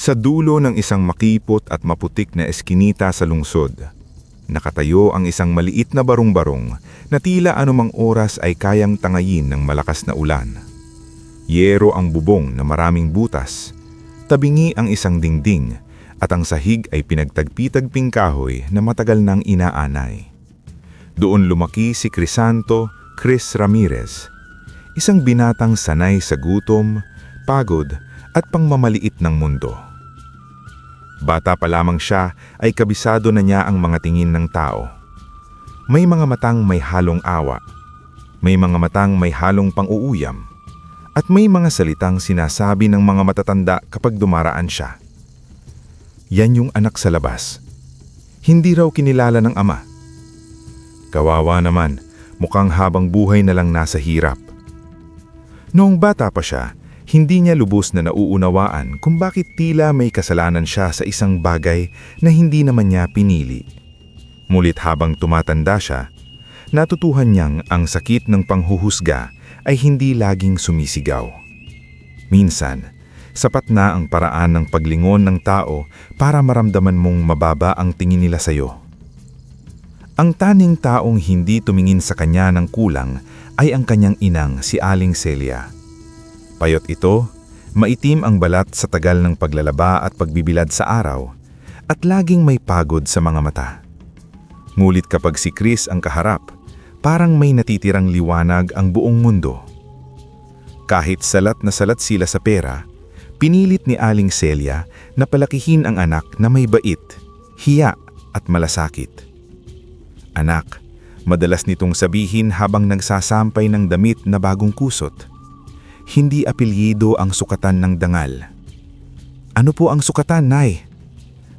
Sa dulo ng isang makipot at maputik na eskinita sa lungsod, nakatayo ang isang maliit na barong-barong na tila anumang oras ay kayang tangayin ng malakas na ulan. Yero ang bubong na maraming butas, tabingi ang isang dingding at ang sahig ay pinagtagpi-tagping kahoy na matagal nang inaanay. Doon lumaki si Crisanto Chris Ramirez, isang binatang sanay sa gutom, pagod at pangmamaliit ng mundo. Bata pa lamang siya ay kabisado na niya ang mga tingin ng tao. May mga matang may halong awa, may mga matang may halong pang-uuyam, at may mga salitang sinasabi ng mga matatanda kapag dumaraan siya. Yan yung anak sa labas. Hindi raw kinilala ng ama. Kawawa naman, mukhang habang buhay na lang nasa hirap. Noong bata pa siya, hindi niya lubos na nauunawaan kung bakit tila may kasalanan siya sa isang bagay na hindi naman niya pinili. Mulit habang tumatanda siya, natutuhan niyang ang sakit ng panghuhusga ay hindi laging sumisigaw. Minsan, sapat na ang paraan ng paglingon ng tao para maramdaman mong mababa ang tingin nila sa'yo. Ang taning taong hindi tumingin sa kanya ng kulang ay ang kanyang inang si Aling Celia. Payot ito, maitim ang balat sa tagal ng paglalaba at pagbibilad sa araw, at laging may pagod sa mga mata. Ngulit kapag si Chris ang kaharap, parang may natitirang liwanag ang buong mundo. Kahit salat na salat sila sa pera, pinilit ni Aling Celia na palakihin ang anak na may bait, hiya at malasakit. Anak, madalas nitong sabihin habang nagsasampay ng damit na bagong kusot. Hindi apelyido ang sukatan ng dangal. Ano po ang sukatan, Nay?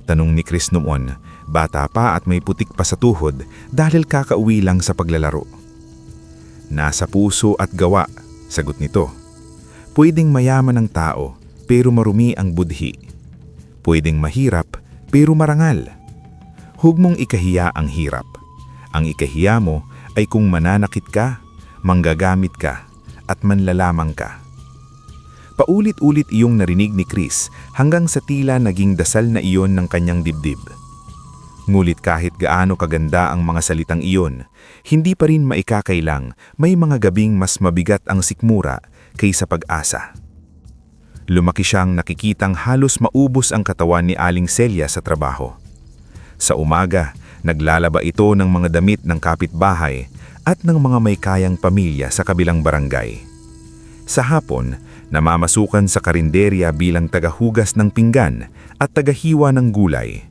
Tanong ni Chris noon, bata pa at may putik pa sa tuhod dahil kakauwi lang sa paglalaro. Nasa puso at gawa, sagot nito. Pwedeng mayaman ang tao pero marumi ang budhi. Pwedeng mahirap pero marangal. Huwag mong ikahiya ang hirap. Ang ikahiya mo ay kung mananakit ka, manggagamit ka, at manlalamang ka. Paulit-ulit iyong narinig ni Chris hanggang sa tila naging dasal na iyon ng kanyang dibdib. Ngulit kahit gaano kaganda ang mga salitang iyon, hindi pa rin maikakailang may mga gabing mas mabigat ang sikmura kaysa pag-asa. Lumaki siyang nakikitang halos maubos ang katawan ni Aling Celia sa trabaho. Sa umaga, naglalaba ito ng mga damit ng kapitbahay at ng mga may kayang pamilya sa kabilang barangay. Sa hapon, namamasukan sa karinderya bilang tagahugas ng pinggan at tagahiwa ng gulay.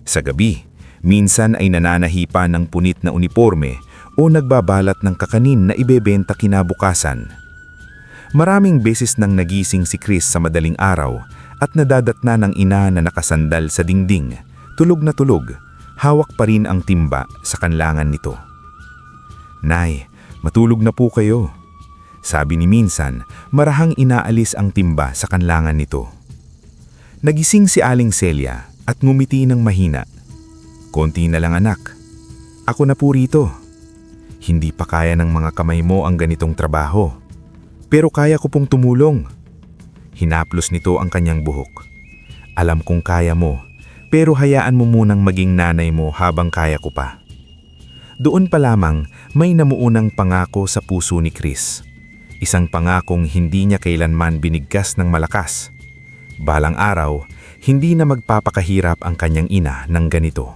Sa gabi, minsan ay nananahipa ng punit na uniporme o nagbabalat ng kakanin na ibebenta kinabukasan. Maraming beses nang nagising si Chris sa madaling araw at nadadatna ng ina na nakasandal sa dingding, tulog na tulog, hawak pa rin ang timba sa kanlangan nito. Nay, matulog na po kayo. Sabi ni minsan, marahang inaalis ang timba sa kanlangan nito. Nagising si Aling Celia at ngumiti ng mahina. Konti na lang anak. Ako na po rito. Hindi pa kaya ng mga kamay mo ang ganitong trabaho. Pero kaya ko pong tumulong. Hinaplos nito ang kanyang buhok. Alam kong kaya mo, pero hayaan mo munang maging nanay mo habang kaya ko pa. Doon pa lamang may namuunang pangako sa puso ni Chris. Isang pangakong hindi niya kailanman binigkas ng malakas. Balang araw, hindi na magpapakahirap ang kanyang ina ng ganito.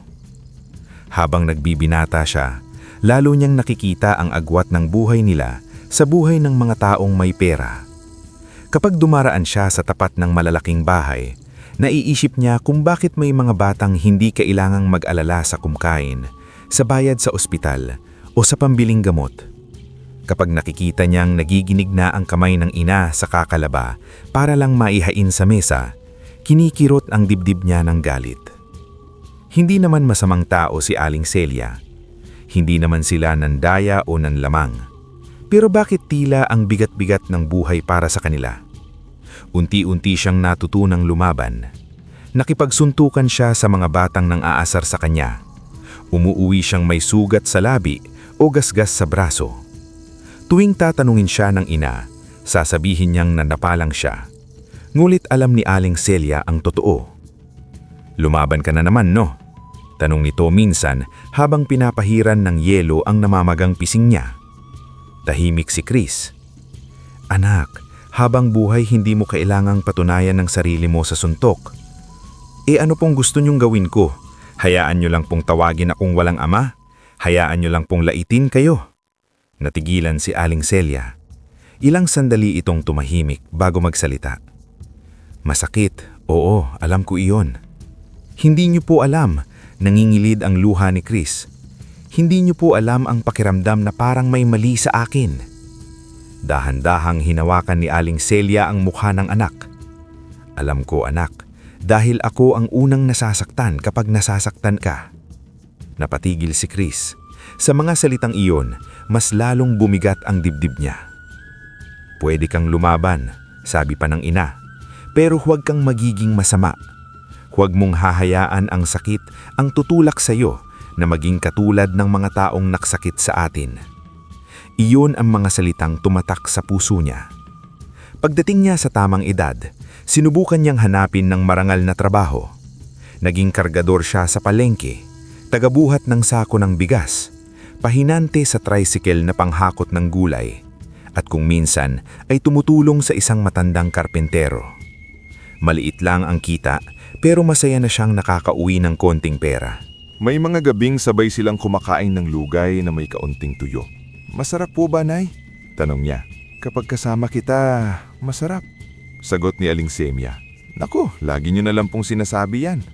Habang nagbibinata siya, lalo niyang nakikita ang agwat ng buhay nila sa buhay ng mga taong may pera. Kapag dumaraan siya sa tapat ng malalaking bahay, naiisip niya kung bakit may mga batang hindi kailangang mag-alala sa kumkain, sa bayad sa ospital o sa pambiling gamot. Kapag nakikita niyang nagiginig na ang kamay ng ina sa kakalaba para lang maihain sa mesa, kinikirot ang dibdib niya ng galit. Hindi naman masamang tao si Aling Celia. Hindi naman sila nandaya o nanlamang. Pero bakit tila ang bigat-bigat ng buhay para sa kanila? Unti-unti siyang natutunang lumaban. Nakipagsuntukan siya sa mga batang nang aasar sa kanya. Umuuwi siyang may sugat sa labi o gasgas sa braso. Tuwing tatanungin siya ng ina, sasabihin niyang nanapalang siya. Ngulit alam ni Aling Celia ang totoo. "Lumaban ka na naman, no?" Tanong nito minsan habang pinapahiran ng yelo ang namamagang pising niya. Tahimik si Chris. "Anak, habang buhay hindi mo kailangang patunayan ng sarili mo sa suntok. Ano pong gusto niyong gawin ko? Hayaan niyo lang pong tawagin akong walang ama? Hayaan niyo lang pong laitin kayo?" Natigilan si Aling Celia. Ilang sandali itong tumahimik bago magsalita. "Masakit, oo, alam ko iyon. Hindi niyo po alam," nangingilid ang luha ni Chris. "Hindi niyo po alam ang pakiramdam na parang may mali sa akin." Dahan-dahang hinawakan ni Aling Celia ang mukha ng anak. "Alam ko, anak, dahil ako ang unang nasasaktan kapag nasasaktan ka." Napatigil si Chris. Sa mga salitang iyon, mas lalong bumigat ang dibdib niya. "Pwede kang lumaban," sabi pa ng ina, "pero huwag kang magiging masama. Huwag mong hahayaan ang sakit ang tutulak sa iyo na maging katulad ng mga taong naksakit sa atin." Iyon ang mga salitang tumatak sa puso niya. Pagdating niya sa tamang edad, sinubukan niyang hanapin ng marangal na trabaho. Naging kargador siya sa palengke, tagabuhat ng sako ng bigas, pahinante sa tricycle na panghakot ng gulay, at kung minsan ay tumutulong sa isang matandang karpentero. Maliit lang ang kita, pero masaya na siyang nakakauwi ng konting pera. May mga gabing sabay silang kumakain ng lugay na may kaunting tuyo. "Masarap po ba, Nay?" tanong niya. "Kapag kasama kita, masarap," sagot ni Aling Celia. "Naku, lagi niyo na lang pong sinasabi yan."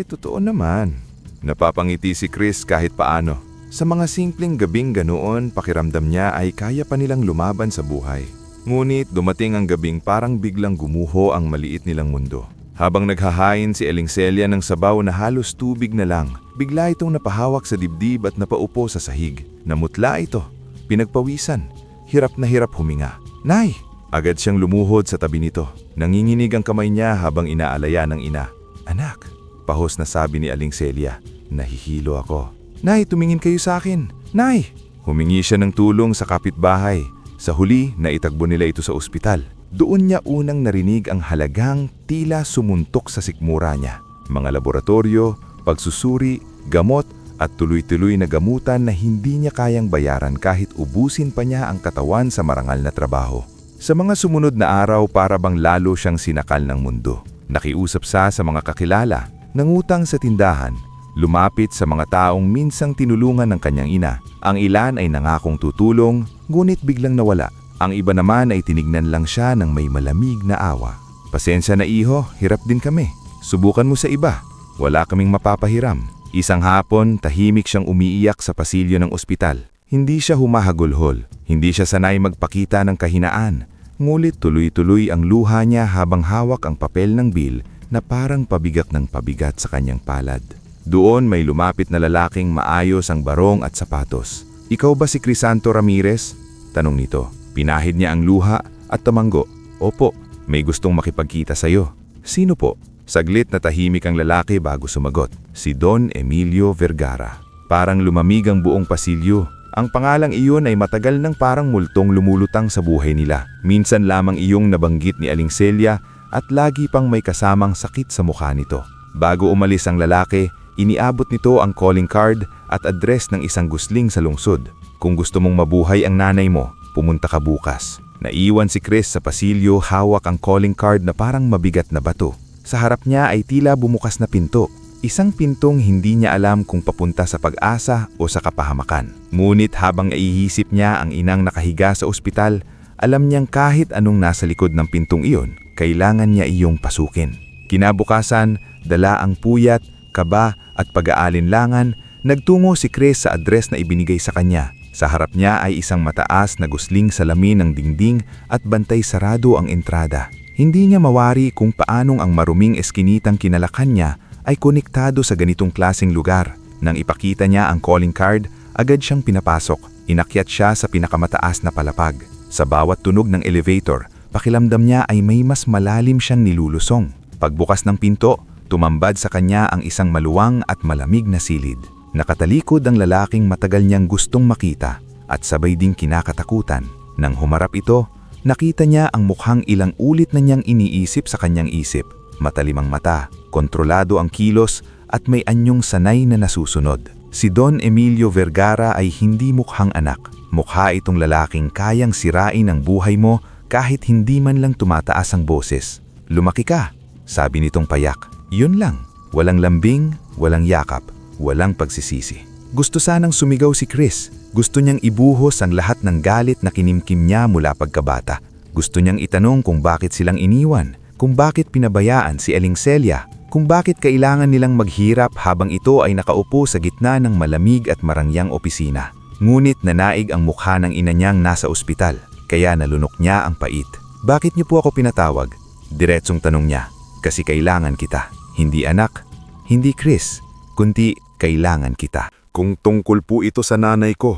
Totoo naman." Napapangiti si Chris kahit paano. Sa mga simpleng gabing ganoon, pakiramdam niya ay kaya pa nilang lumaban sa buhay. Ngunit dumating ang gabing parang biglang gumuho ang maliit nilang mundo. Habang naghahain si Aling Celia ng sabaw na halos tubig na lang, bigla itong napahawak sa dibdib at napaupo sa sahig. Namutla ito, pinagpawisan, hirap na hirap huminga. "Nay!" Agad siyang lumuhod sa tabi nito. Nanginginig ang kamay niya habang inaalaya ng ina. "Anak," pahos na sabi ni Aling Celia, "nahihilo ako." "Nay, tumingin kayo sa akin. Nay!" Humingi siya ng tulong sa kapitbahay. Sa huli, naitagbo nila ito sa ospital. Doon niya unang narinig ang halagang tila sumuntok sa sikmura niya. Mga laboratorio, pagsusuri, gamot at tuloy-tuloy na gamutan na hindi niya kayang bayaran kahit ubusin pa niya ang katawan sa marangal na trabaho. Sa mga sumunod na araw, para bang lalo siyang sinakal ng mundo. Nakiusap siya sa mga kakilala, nangutang sa tindahan, lumapit sa mga taong minsang tinulungan ng kanyang ina. Ang ilan ay nangakong tutulong, ngunit biglang nawala. Ang iba naman ay tinignan lang siya ng may malamig na awa. "Pasensya na iho, hirap din kami. Subukan mo sa iba. Wala kaming mapapahiram." Isang hapon, tahimik siyang umiiyak sa pasilyo ng ospital. Hindi siya humahagulhol, hindi siya sanay magpakita ng kahinaan. Ngulit tuloy-tuloy ang luha niya habang hawak ang papel ng bill na parang pabigat ng pabigat sa kanyang palad. Doon may lumapit na lalaking maayos ang barong at sapatos. "Ikaw ba si Crisanto Ramirez?" tanong nito. Pinahid niya ang luha at tumanggo. "Opo, may gustong makipagkita sa'yo." "Sino po?" Saglit na tahimik ang lalaki bago sumagot. "Si Don Emilio Vergara." Parang lumamig ang buong pasilyo. Ang pangalang iyon ay matagal nang parang multong lumulutang sa buhay nila. Minsan lamang iyong nabanggit ni Aling Celia at lagi pang may kasamang sakit sa mukha nito. Bago umalis ang lalaki, iniabot nito ang calling card at address ng isang gusling sa lungsod. "Kung gusto mong mabuhay ang nanay mo, pumunta ka bukas." Naiwan si Chris sa pasilyo, hawak ang calling card na parang mabigat na bato. Sa harap niya ay tila bumukas na pinto. Isang pintong hindi niya alam kung papunta sa pag-asa o sa kapahamakan. Ngunit habang naiisip niya ang inang nakahiga sa ospital, alam niyang kahit anong nasa likod ng pintong iyon, kailangan niya iyong pasukin. Kinabukasan, dala ang puyat, kaba at pag-aalinlangan, nagtungo si Chris sa address na ibinigay sa kanya. Sa harap niya ay isang mataas na gusling salamin ng dingding at bantay sarado ang entrada. Hindi niya mawari kung paanong ang maruming eskinitang kinalakan niya ay konektado sa ganitong klaseng lugar. Nang ipakita niya ang calling card, agad siyang pinapasok. Inakyat siya sa pinakamataas na palapag. Sa bawat tunog ng elevator, pakiramdam niya ay may mas malalim siyang nilulusong. Pagbukas ng pinto, tumambad sa kanya ang isang maluwang at malamig na silid. Nakatalikod ang lalaking matagal niyang gustong makita at sabay ding kinakatakutan. Nang humarap ito, Nakita niya ang mukhang ilang ulit na niyang iniisip sa kanyang isip. Matalimang mata, kontrolado ang kilos at may anyong sanay na nasusunod. Si Don Emilio Vergara ay hindi mukhang anak. Mukha itong lalaking kayang sirain ang buhay mo kahit hindi man lang tumataas ang boses. "Lumaki ka," sabi nitong payak. Yun lang. Walang lambing, walang yakap, walang pagsisisi. Gusto sanang sumigaw si Chris. Gusto niyang ibuhos ang lahat ng galit na kinimkim niya mula pagkabata. Gusto niyang itanong kung bakit silang iniwan, kung bakit pinabayaan si Aling Celia, kung bakit kailangan nilang maghirap habang ito ay nakaupo sa gitna ng malamig at marangyang opisina. Ngunit nanaig ang mukha ng ina niyang nasa ospital, kaya nalunok niya ang pait. "Bakit niyo po ako pinatawag?" Diretsong tanong niya. "Kasi kailangan kita. Hindi anak, hindi Chris, kundi kailangan kita." Kung tungkol po ito sa nanay ko,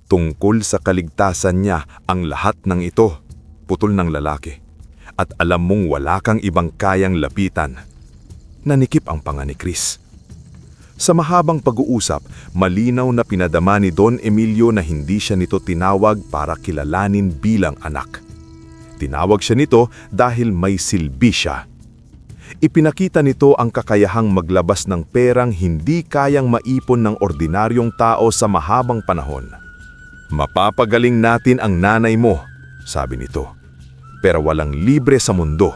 tungkol sa kaligtasan niya ang lahat ng ito, putol ng lalaki. At alam mong wala kang ibang kayang lapitan. Nanikip ang panga ni Chris. Sa mahabang pag-uusap, malinaw na pinadama ni Don Emilio na hindi siya nito tinawag para kilalanin bilang anak. Tinawag siya nito dahil may silbi siya. Ipinakita nito ang kakayahang maglabas ng perang hindi kayang maipon ng ordinaryong tao sa mahabang panahon. "Mapapagaling natin ang nanay mo," sabi nito, "pero walang libre sa mundo."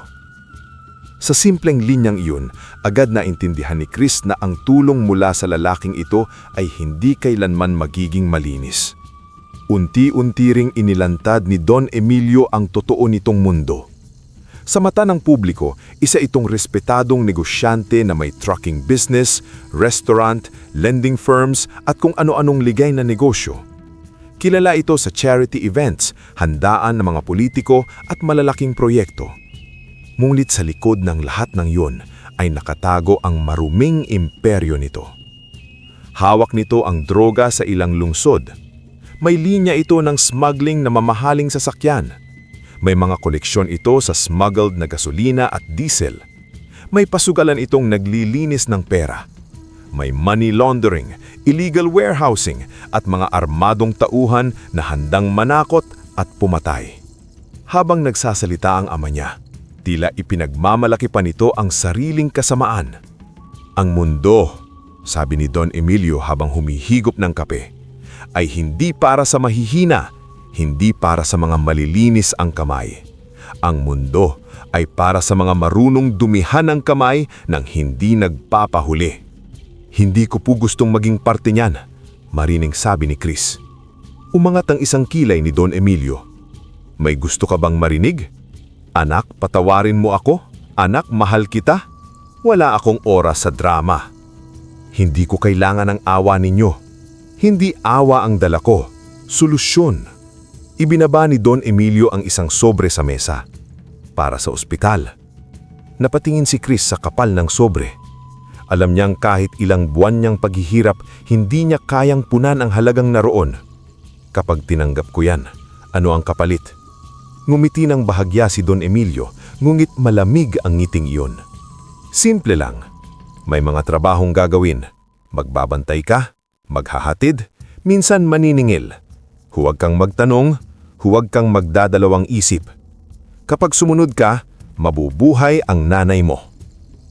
Sa simpleng linyang iyon, agad na intindihan ni Chris na ang tulong mula sa lalaking ito ay hindi kailanman magiging malinis. Unti-unti ring inilantad ni Don Emilio ang totoo nitong mundo. Sa mata ng publiko, isa itong respetadong negosyante na may trucking business, restaurant, lending firms at kung ano-anong ligay na negosyo. Kilala ito sa charity events, handaan ng mga politiko at malalaking proyekto. Ngunit sa likod ng lahat ng yun ay nakatago ang maruming imperyo nito. Hawak nito ang droga sa ilang lungsod. May linya ito ng smuggling na mamahaling sasakyan. May mga koleksyon ito sa smuggled na gasolina at diesel. May pasugalan itong naglilinis ng pera. May money laundering, illegal warehousing at mga armadong tauhan na handang manakot at pumatay. Habang nagsasalita ang ama niya, tila ipinagmamalaki pa nito ang sariling kasamaan. "Ang mundo," sabi ni Don Emilio habang humihigop ng kape, "ay hindi para sa mahihina, hindi para sa mga malilinis ang kamay. Ang mundo ay para sa mga marunong dumihan ang kamay ng hindi nagpapahuli." "Hindi ko po gustong maging parte niyan," marining sabi ni Chris. Umangat ang isang kilay ni Don Emilio. "May gusto ka bang marinig? Anak, patawarin mo ako? Anak, mahal kita? Wala akong oras sa drama. Hindi ko kailangan ng awa ninyo. Hindi awa ang dala ko, solusyon." Ibinaba ni Don Emilio ang isang sobre sa mesa. "Para sa ospital." Napatingin si Chris sa kapal ng sobre. Alam niyang kahit ilang buwan niyang paghihirap, hindi niya kayang punan ang halagang naroon. "Kapag tinanggap ko yan, ano ang kapalit?" Ngumiti ng bahagya si Don Emilio, ngunit malamig ang ngiting iyon. "Simple lang. May mga trabahong gagawin. Magbabantay ka, maghahatid, minsan maniningil. Huwag kang magtanong, huwag kang magdadalawang isip. Kapag sumunod ka, mabubuhay ang nanay mo."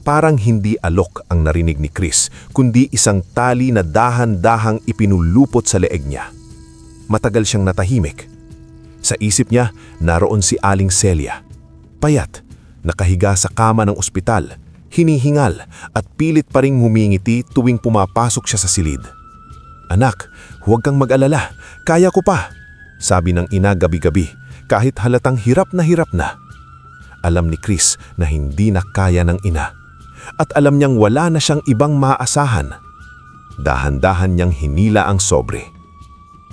Parang hindi alok ang narinig ni Chris, kundi isang tali na dahan-dahang ipinulupot sa leeg niya. Matagal siyang natahimik. Sa isip niya, naroon si Aling Celia. Payat, nakahiga sa kama ng ospital, hinihingal at pilit pa ring humingiti tuwing pumapasok siya sa silid. "Anak, huwag kang mag-alala, kaya ko pa," sabi ng ina gabi-gabi kahit halatang hirap na. Alam ni Chris na hindi na kaya ng ina at alam niyang wala na siyang ibang maaasahan. Dahan-dahan niyang hinila ang sobre.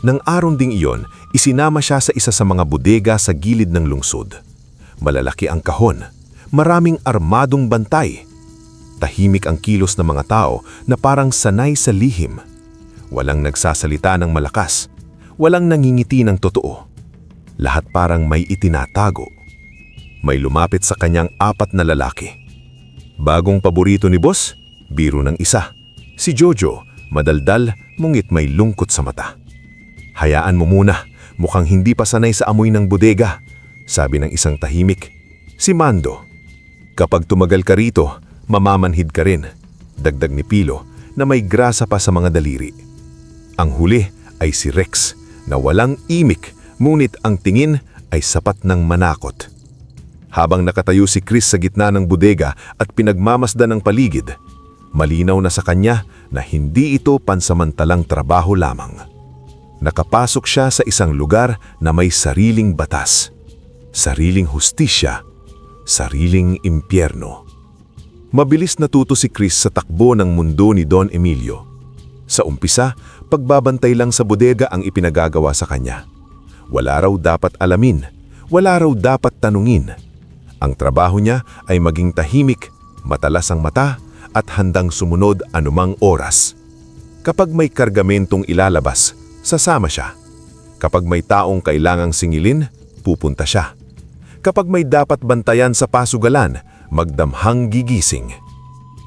Nang araw ding iyon, isinama siya sa isa sa mga bodega sa gilid ng lungsod. Malalaki ang kahon, maraming armadong bantay. Tahimik ang kilos ng mga tao na parang sanay sa lihim. Walang nagsasalita ng malakas, walang nangingiti ng totoo. Lahat parang may itinatago. May lumapit sa kanyang 4 na lalaki. Bagong paborito ni boss, biro ng isa. Si Jojo, madaldal, ngunit may lungkot sa mata. "Hayaan mo muna, mukhang hindi pa sanay sa amoy ng bodega," Sabi ng isang tahimik, "Si Mando. Kapag tumagal ka rito, mamamanhid ka rin." Dagdag ni Pilo na may grasa pa sa mga daliri. Ang huli ay si Rex na walang imik, ngunit ang tingin ay sapat ng manakot. Habang nakatayo si Chris sa gitna ng bodega at pinagmamasdan ng paligid, malinaw na sa kanya na hindi ito pansamantalang trabaho lamang. Nakapasok siya sa isang lugar na may sariling batas, sariling hustisya, sariling impyerno. Mabilis natuto si Chris sa takbo ng mundo ni Don Emilio. Sa umpisa, pagbabantay lang sa bodega ang ipinagagawa sa kanya. Wala raw dapat alamin, wala raw dapat tanungin. Ang trabaho niya ay maging tahimik, matalas ang mata at handang sumunod anumang oras. Kapag may kargamentong ilalabas, sasama siya. Kapag may taong kailangang singilin, pupunta siya. Kapag may dapat bantayan sa pasugalan, magdamhang gigising.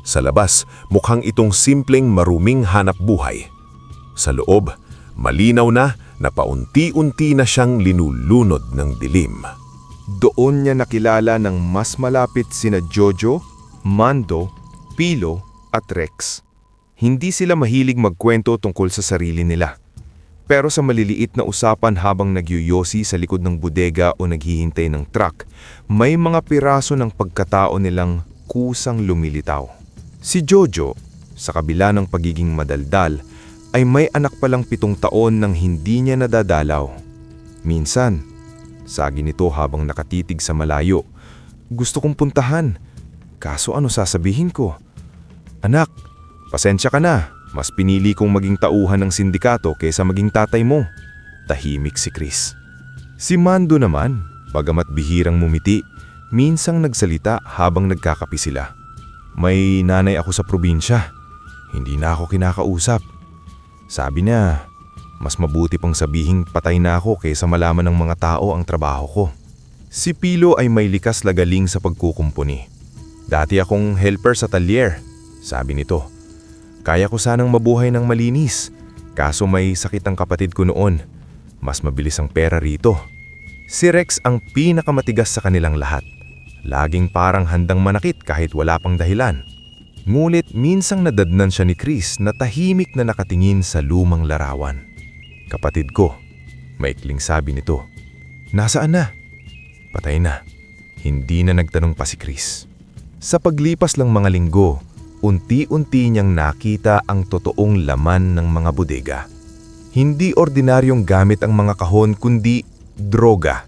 Sa labas, mukhang itong simpleng maruming hanap buhay. Sa loob, malinaw na paunti-unti na siyang linulunod ng dilim. Doon niya nakilala ng mas malapit sina Jojo, Mando, Pilo at Rex. Hindi sila mahilig magkwento tungkol sa sarili nila. Pero sa maliliit na usapan habang nagyuyosi sa likod ng bodega o naghihintay ng truck, may mga piraso ng pagkatao nilang kusang lumilitaw. Si Jojo, sa kabila ng pagiging madaldal, ay may anak palang 7 taon nang hindi niya nadadalaw. Minsan, sagi nito habang nakatitig sa malayo, "Gusto kong puntahan. Kaso ano sasabihin ko? Anak, pasensya ka na. Mas pinili kong maging tauhan ng sindikato kaysa maging tatay mo." Tahimik si Chris. Si Mando naman, bagamat bihirang mumiti, minsang nagsalita habang nagkakapi sila. "May nanay ako sa probinsya. Hindi na ako kinakausap. Sabi niya, mas mabuti pang sabihing patay na ako kaysa malaman ng mga tao ang trabaho ko." Si Pilo ay may likas lagaling sa pagkukumpuni. "Dati akong helper sa talyer," sabi nito. "Kaya ko sanang mabuhay ng malinis, kaso may sakit ang kapatid ko noon. Mas mabilis ang pera rito." Si Rex ang pinakamatigas sa kanilang lahat. Laging parang handang manakit kahit wala pang dahilan. Ngunit minsang nadadnan siya ni Chris na tahimik na nakatingin sa lumang larawan. "Kapatid ko," maikling sabi nito. "Nasaan na?" "Patay na." Hindi na nagtanong pa si Chris. Sa paglipas lang mga linggo, unti-unti niyang nakita ang totoong laman ng mga bodega. Hindi ordinaryong gamit ang mga kahon kundi droga.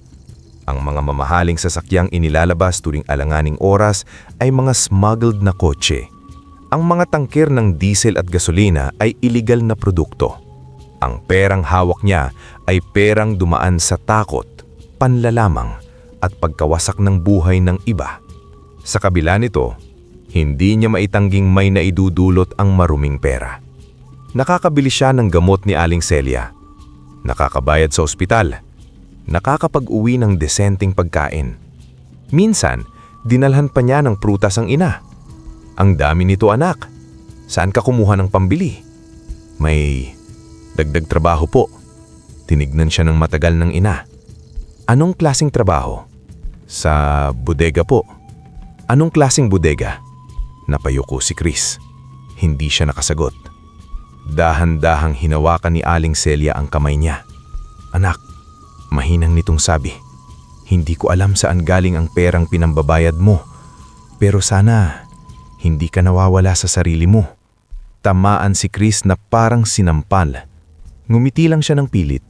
Ang mga mamahaling sasakyang inilalabas tuwing alanganing oras ay mga smuggled na kotse. Ang mga tangker ng diesel at gasolina ay iligal na produkto. Ang perang hawak niya ay perang dumaan sa takot, panlalamang at pagkawasak ng buhay ng iba. Sa kabila nito, hindi niya maitangging may naidudulot ang maruming pera. Nakakabili siya ng gamot ni Aling Celia. Nakakabayad sa ospital. Nakakapag-uwi ng desenteng pagkain. Minsan, dinalhan pa niya ng prutas ang ina. "Ang dami nito, anak. Saan ka kumuha ng pambili?" "May dagdag trabaho po." Tinignan siya ng matagal ng ina. "Anong klaseng trabaho?" "Sa bodega po." "Anong klaseng bodega?" Napayuko si Chris. Hindi siya nakasagot. Dahan-dahang hinawakan ni Aling Celia ang kamay niya. "Anak," mahinang nitong sabi, "hindi ko alam saan galing ang perang pinambabayad mo. Pero sana hindi ka nawawala sa sarili mo." Tamaan si Chris na parang sinampal. Ngumiti lang siya ng pilit.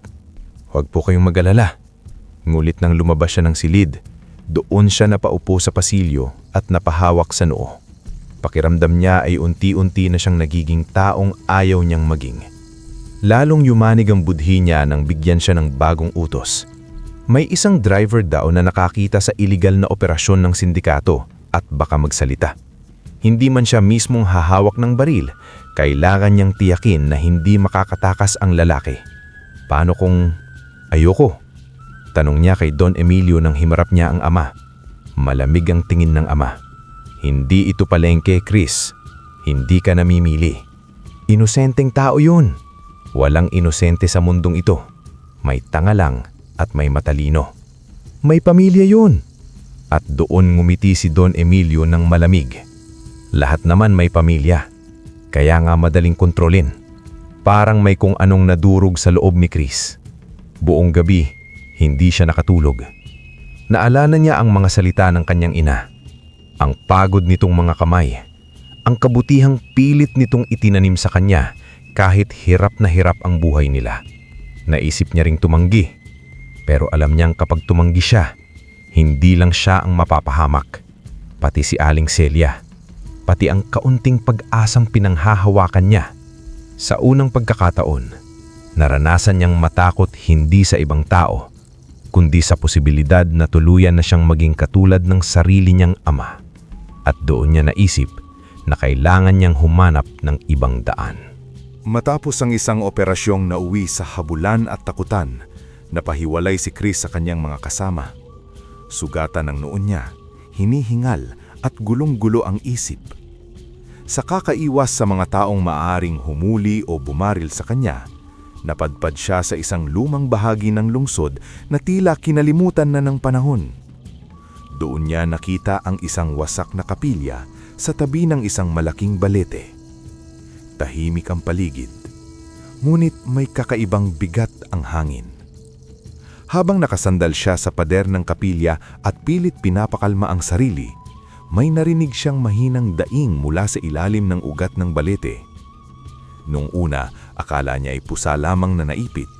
"Huwag po kayong mag-alala." Ngulit nang lumabas siya ng silid, doon siya napaupo sa pasilyo at napahawak sa noo. Pakiramdam niya ay unti-unti na siyang nagiging taong ayaw niyang maging. Lalong yumanig ang budhi niya nang bigyan siya ng bagong utos. May isang driver daw na nakakita sa iligal na operasyon ng sindikato at baka magsalita. Hindi man siya mismong hahawak ng baril, kailangan niyang tiyakin na hindi makakatakas ang lalaki. "Paano kung ayoko?" Tanong niya kay Don Emilio nang himarap niya ang ama. Malamig ang tingin ng ama. "Hindi ito palengke, Chris. Hindi ka namimili. Inosenteng tao yun. Walang inosente sa mundong ito. May tanga lang at may matalino." May pamilya yun. At doon ngumiti si Don Emilio ng malamig. Lahat naman may pamilya. Kaya nga madaling kontrolin. Parang may kung anong nadurog sa loob ni Chris. Buong gabi, hindi siya nakatulog. Naalala niya ang mga salita ng kanyang ina. Ang pagod nitong mga kamay. Ang kabutihang pilit nitong itinanim sa kanya kahit hirap na hirap ang buhay nila. Naisip niya ring tumanggi. Pero alam niyang kapag tumanggi siya, hindi lang siya ang mapapahamak. Pati si Aling Celia. Pati ang kaunting pag-asang pinanghahawakan niya. Sa unang pagkakataon, naranasan niyang matakot hindi sa ibang tao, kundi sa posibilidad na tuluyan na siyang maging katulad ng sarili niyang ama. At doon niya naisip na kailangan niyang humanap ng ibang daan. Matapos ang isang operasyong nauwi sa habulan at takutan, napahiwalay si Chris sa kanyang mga kasama. Sugatan ng noon niya, hinihingal at gulong-gulo ang isip. Sa kakaiwas sa mga taong maaaring humuli o bumaril sa kanya, napadpad siya sa isang lumang bahagi ng lungsod na tila kinalimutan na ng panahon. Doon niya nakita ang isang wasak na kapilya sa tabi ng isang malaking balete. Tahimik ang paligid, ngunit may kakaibang bigat ang hangin. Habang nakasandal siya sa pader ng kapilya at pilit pinapakalma ang sarili, may narinig siyang mahinang daing mula sa ilalim ng ugat ng balete. Nung una, akala niya ay pusa lamang na naipit.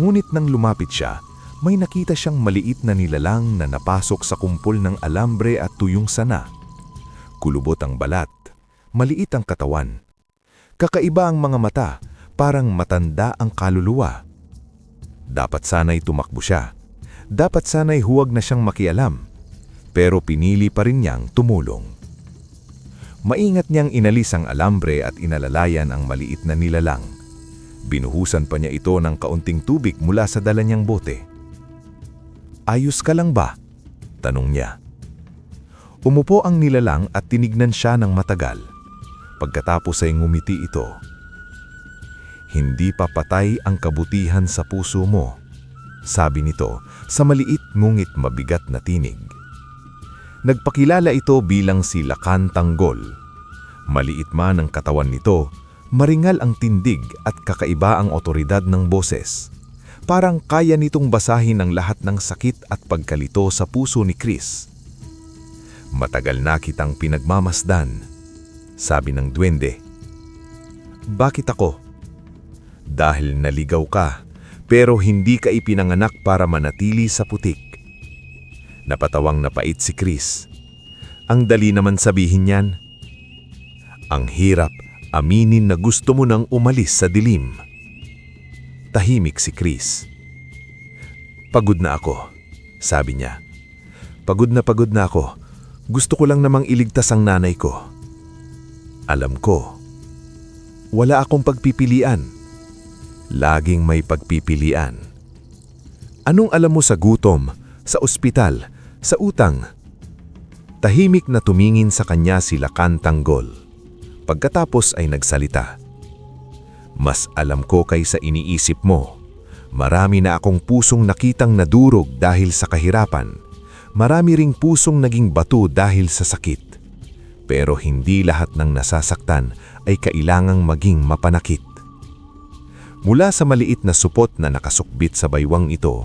Ngunit nang lumapit siya, may nakita siyang maliit na nilalang na napasok sa kumpol ng alambre at tuyong sana. Kulubot ang balat, maliit ang katawan. Kakaiba ang mga mata, parang matanda ang kaluluwa. Dapat sana'y tumakbo siya. Dapat sana'y huwag na siyang makialam. Pero pinili pa rin niyang tumulong. Maingat niyang inalis ang alambre at inalalayan ang maliit na nilalang. Binuhusan pa niya ito ng kaunting tubig mula sa dala niyang bote. "Ayos ka lang ba?" tanong niya. Umupo ang nilalang at tinignan siya ng matagal. Pagkatapos ay ngumiti ito. "Hindi pa patay ang kabutihan sa puso mo," sabi nito sa maliit ngunit mabigat na tinig. Nagpakilala ito bilang si Lakan Tanggol. Maliit man ang katawan nito, maringal ang tindig at kakaiba ang otoridad ng boses. Parang kaya nitong basahin ang lahat ng sakit at pagkalito sa puso ni Chris. "Matagal na kitang pinagmamasdan," sabi ng duwende. "Bakit ako?" "Dahil naligaw ka, pero hindi ka ipinanganak para manatili sa putik." Napatawang napait si Chris. Ang dali naman sabihin niyan. Ang hirap aminin na gusto mo nang umalis sa dilim. Tahimik si Chris. "Pagod na ako," sabi niya. Pagod na ako. Gusto ko lang namang iligtas ang nanay ko." "Alam ko. Wala akong pagpipilian." "Laging may pagpipilian." "Anong alam mo sa gutom, sa ospital, sa utang?" Tahimik na tumingin sa kanya si Lakan Tanggol. Pagkatapos ay nagsalita. "Mas alam ko kaysa iniisip mo. Marami na akong pusong nakitang nadurog dahil sa kahirapan. Marami ring pusong naging bato dahil sa sakit. Pero hindi lahat ng nasasaktan ay kailangang maging mapanakit." Mula sa maliit na supot na nakasukbit sa baywang ito,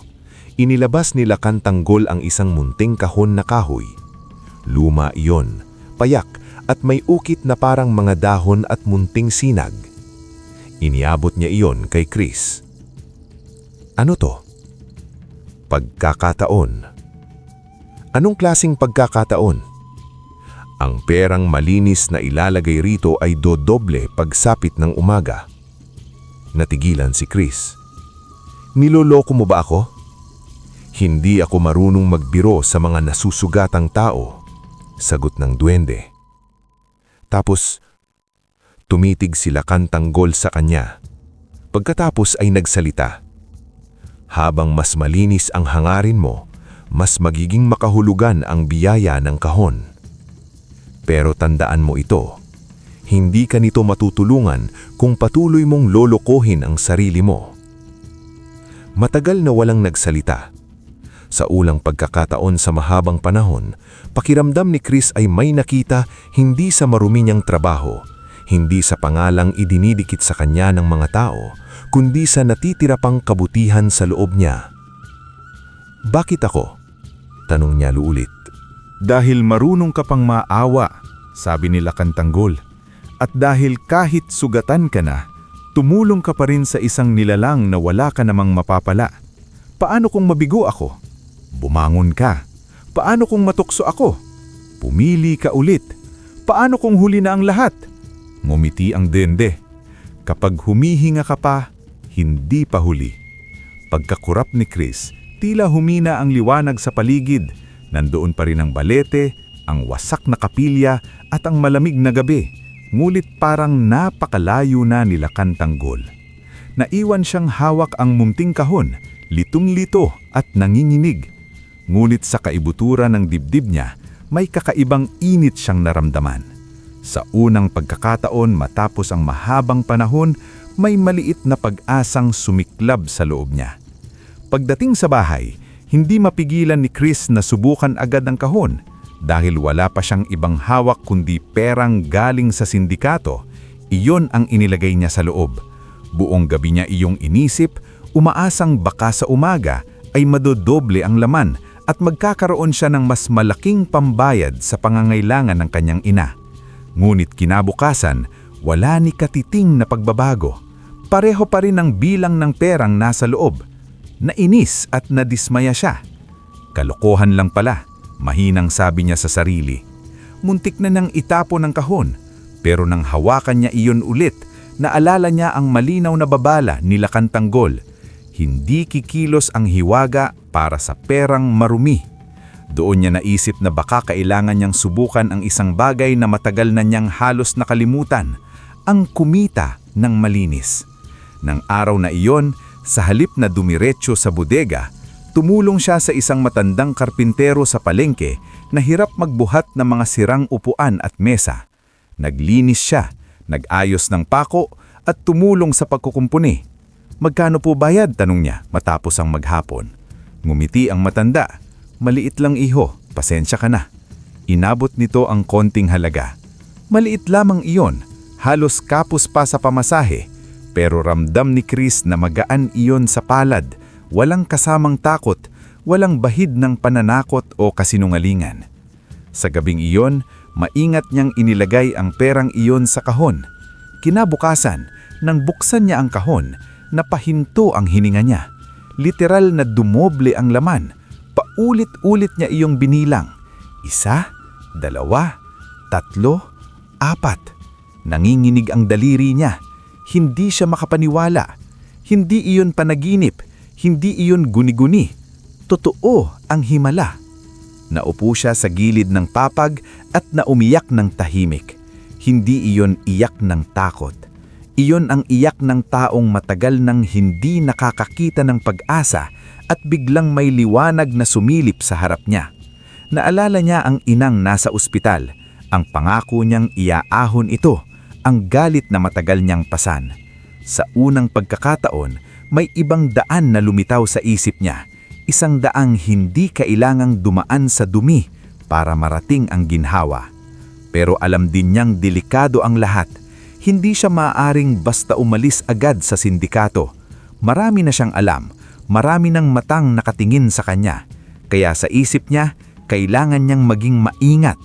inilabas ni Lakan Tanggol ang isang munting kahon na kahoy. Luma iyon, payak at may ukit na parang mga dahon at munting sinag. Iniabot niya iyon kay Chris. "Ano to?" "Pagkakataon." "Anong klasing pagkakataon?" "Ang perang malinis na ilalagay rito ay dodoble pagsapit ng umaga." Natigilan si Chris. "Niloloko mo ba ako?" "Hindi ako marunong magbiro sa mga nasusugatang tao," sagot ng duwende. Tapos, tumitig si Lakan Tanggol sa kanya. Pagkatapos ay nagsalita. "Habang mas malinis ang hangarin mo, mas magiging makahulugan ang biyaya ng kahon. Pero tandaan mo ito, hindi ka nito matutulungan kung patuloy mong lolokohin ang sarili mo." Matagal na walang nagsalita. Sa ulang pagkakataon sa mahabang panahon, pakiramdam ni Chris ay may nakita hindi sa marumi niyang trabaho, hindi sa pangalang idinidikit sa kanya ng mga tao, kundi sa natitira pang kabutihan sa loob niya. Bakit ako? Tanong niya luulit. Dahil marunong ka pang maawa, sabi nila Kantanggol. At dahil kahit sugatan ka na, tumulong ka pa rin sa isang nilalang na wala ka namang mapapala. Paano kung mabigo ako? Bumangon ka. Paano kung matukso ako? Pumili ka ulit. Paano kung huli na ang lahat? Ngumiti ang dende. Kapag humihinga ka pa, hindi pa huli. Pagkakurap ni Chris, tila humina ang liwanag sa paligid. Nandoon pa rin ang balete, ang wasak na kapilya at ang malamig na gabi. Ngulit parang napakalayo na nila Kantanggol. Naiwan siyang hawak ang munting kahon, litong-lito at nanginginig. Ngunit sa kaibuturan ng dibdib niya, may kakaibang init siyang naramdaman. Sa unang pagkakataon matapos ang mahabang panahon, may maliit na pag-asang sumiklab sa loob niya. Pagdating sa bahay, hindi mapigilan ni Chris na subukan agad ang kahon dahil wala pa siyang ibang hawak kundi perang galing sa sindikato. Iyon ang inilagay niya sa loob. Buong gabi niya iyong inisip, umaasang baka sa umaga ay madodoble ang laman at magkakaroon siya ng mas malaking pambayad sa pangangailangan ng kanyang ina. Ngunit kinabukasan, wala ni katiting na pagbabago. Pareho pa rin ang bilang ng perang nasa loob. Nainis at nadismaya siya. Kalokohan lang pala, mahinang sabi niya sa sarili. Muntik na nang itapon ng kahon, pero nang hawakan niya iyon ulit, naalala niya ang malinaw na babala nila Kantanggol. Hindi kikilos ang hiwaga para sa perang marumi. Doon niya naisip na baka kailangan niyang subukan ang isang bagay na matagal na niyang halos nakalimutan, ang kumita ng malinis. Nang araw na iyon, sa halip na dumiretso sa bodega, tumulong siya sa isang matandang karpintero sa palengke na hirap magbuhat ng mga sirang upuan at mesa. Naglinis siya, nag-ayos ng pako at tumulong sa pagkukumpuni. Magkano po bayad? Tanong niya matapos ang maghapon. Ngumiti ang matanda. Maliit lang iho, pasensya ka na. Inabot nito ang konting halaga. Maliit lamang iyon, halos kapos pa sa pamasahe. Pero ramdam ni Chris na magaan iyon sa palad, walang kasamang takot, walang bahid ng pananakot o kasinungalingan. Sa gabing iyon, maingat niyang inilagay ang perang iyon sa kahon. Kinabukasan, nang buksan niya ang kahon, napahinto ang hininga niya. Literal na dumoble ang laman. Paulit-ulit niya iyong binilang. 1, 2, 3, 4. Nanginginig ang daliri niya. Hindi siya makapaniwala. Hindi iyon panaginip. Hindi iyon guni-guni. Totoo ang himala. Naupo siya sa gilid ng papag at naumiyak ng tahimik. Hindi iyon iyak ng takot. Iyon ang iyak ng taong matagal nang hindi nakakakita ng pag-asa at biglang may liwanag na sumilip sa harap niya. Naalala niya ang inang nasa ospital, ang pangako niyang iaahon ito, ang galit na matagal niyang pasan. Sa unang pagkakataon, may ibang daan na lumitaw sa isip niya, isang daang hindi kailangang dumaan sa dumi para marating ang ginhawa. Pero alam din niyang delikado ang lahat. Hindi siya maaaring basta umalis agad sa sindikato. Marami na siyang alam, marami ng matang nakatingin sa kanya. Kaya sa isip niya, kailangan niyang maging maingat,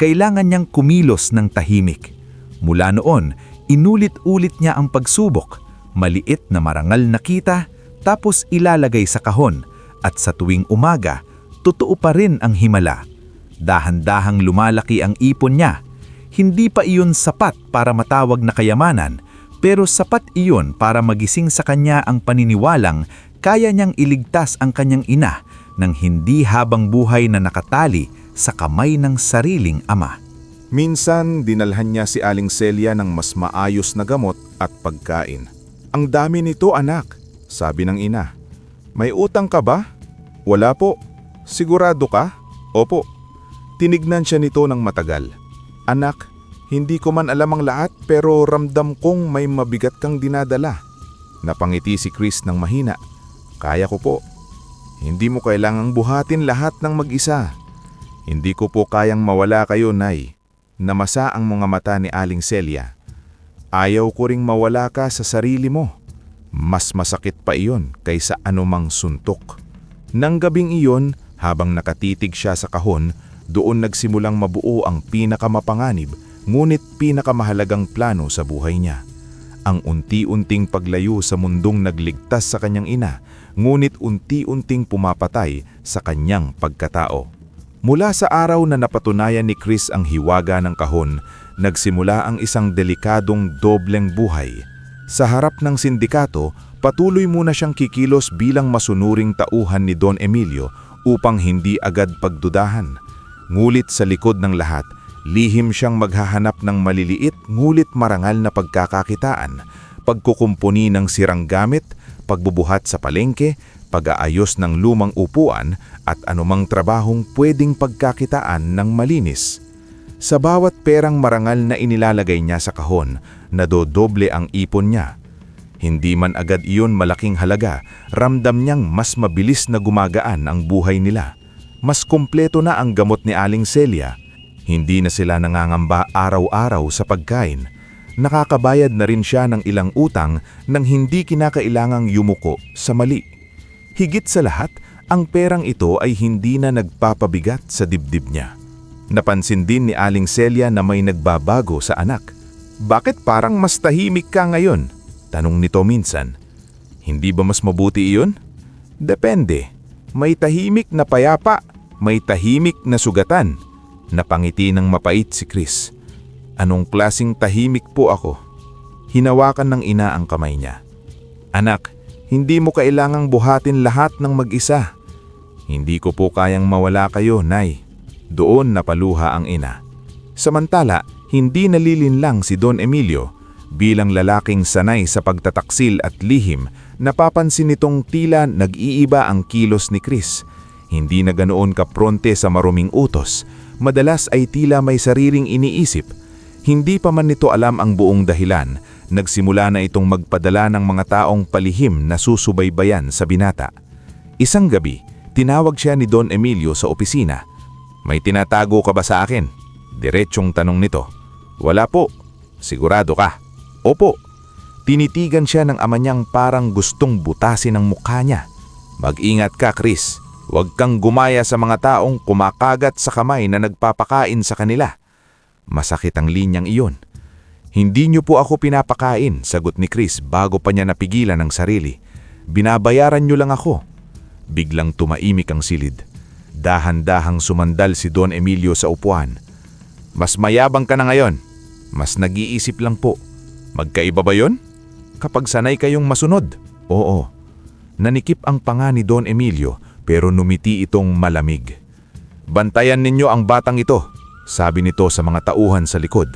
kailangan niyang kumilos ng tahimik. Mula noon, inulit-ulit niya ang pagsubok, maliit na marangal na kita, tapos ilalagay sa kahon, at sa tuwing umaga, totoo pa rin ang himala. Dahan-dahang lumalaki ang ipon niya. Hindi pa iyon sapat para matawag na kayamanan, pero sapat iyon para magising sa kanya ang paniniwalang kaya niyang iligtas ang kanyang ina ng hindi habang buhay na nakatali sa kamay ng sariling ama. Minsan, dinalhan niya si Aling Celia ng mas maayos na gamot at pagkain. Ang dami nito, anak, sabi ng ina. May utang ka ba? Wala po. Sigurado ka? Opo. Tinignan siya nito ng matagal. Anak, hindi ko man alam ang lahat pero ramdam kong may mabigat kang dinadala. Napangiti si Chris ng mahina. Kaya ko po. Hindi mo kailangang buhatin lahat ng mag-isa. Hindi ko po kayang mawala kayo, Nay. Namasa ang mga mata ni Aling Celia. Ayaw ko ring mawala ka sa sarili mo. Mas masakit pa iyon kaysa anumang suntok. Nang gabing iyon, habang nakatitig siya sa kahon, doon nagsimulang mabuo ang pinakamapanganib ngunit pinakamahalagang plano sa buhay niya. Ang unti-unting paglayo sa mundong nagligtas sa kanyang ina, ngunit unti-unting pumapatay sa kanyang pagkatao. Mula sa araw na napatunayan ni Chris ang hiwaga ng kahon, nagsimula ang isang delikadong dobleng buhay. Sa harap ng sindikato, patuloy muna siyang kikilos bilang masunuring tauhan ni Don Emilio upang hindi agad pagdudahan. Ngulit sa likod ng lahat, lihim siyang maghahanap ng maliliit ngulit marangal na pagkakakitaan, pagkukumpuni ng sirang gamit, pagbubuhat sa palengke, pag-aayos ng lumang upuan at anumang trabahong pwedeng pagkakitaan ng malinis. Sa bawat perang marangal na inilalagay niya sa kahon, nadodoble ang ipon niya. Hindi man agad iyon malaking halaga, ramdam niyang mas mabilis na gumagaan ang buhay nila. Mas kumpleto na ang gamot ni Aling Celia. Hindi na sila nangangamba araw-araw sa pagkain. Nakakabayad na rin siya ng ilang utang nang hindi kinakailangang yumuko sa mali. Higit sa lahat, ang perang ito ay hindi na nagpapabigat sa dibdib niya. Napansin din ni Aling Celia na may nagbabago sa anak. "Bakit parang mas tahimik ka ngayon?" tanong nito minsan. "Hindi ba mas mabuti iyon?" "Depende. May tahimik na payapa, may tahimik na sugatan." Napangiti ng mapait si Chris. "Anong klasing tahimik po ako?" Hinawakan ng ina ang kamay niya. "Anak, hindi mo kailangang buhatin lahat ng mag-isa. Hindi ko po kayang mawala kayo, Nay." Doon napaluha ang ina. Samantala, hindi nalilinlang si Don Emilio. Bilang lalaking sanay sa pagtataksil at lihim, napapansin nitong tila nag-iiba ang kilos ni Chris. Hindi na ganoon kapronte sa maruming utos. Madalas ay tila may sariling iniisip. Hindi pa man nito alam ang buong dahilan, nagsimula na itong magpadala ng mga taong palihim na susubaybayan sa binata. Isang gabi, tinawag siya ni Don Emilio sa opisina. "May tinatago ka ba sa akin?" Diretsyong tanong nito. "Wala po." "Sigurado ka?" "Opo." Tinitigan siya ng ama niyang parang gustong butasin ang mukha niya. "Mag-ingat ka, Chris. Huwag kang gumaya sa mga taong kumakagat sa kamay na nagpapakain sa kanila." Masakit ang linyang iyon. "Hindi niyo po ako pinapakain," sagot ni Chris bago pa niya napigilan ang sarili. "Binabayaran niyo lang ako." Biglang tumaimik ang silid. Dahan-dahang sumandal si Don Emilio sa upuan. "Mas mayabang ka na ngayon." "Mas nag-iisip lang po." "Magkaiba ba yon? Kapag sanay kayong masunod?" "Oo." Nanikip ang panga ni Don Emilio pero numiti itong malamig. "Bantayan ninyo ang batang ito," sabi nito sa mga tauhan sa likod.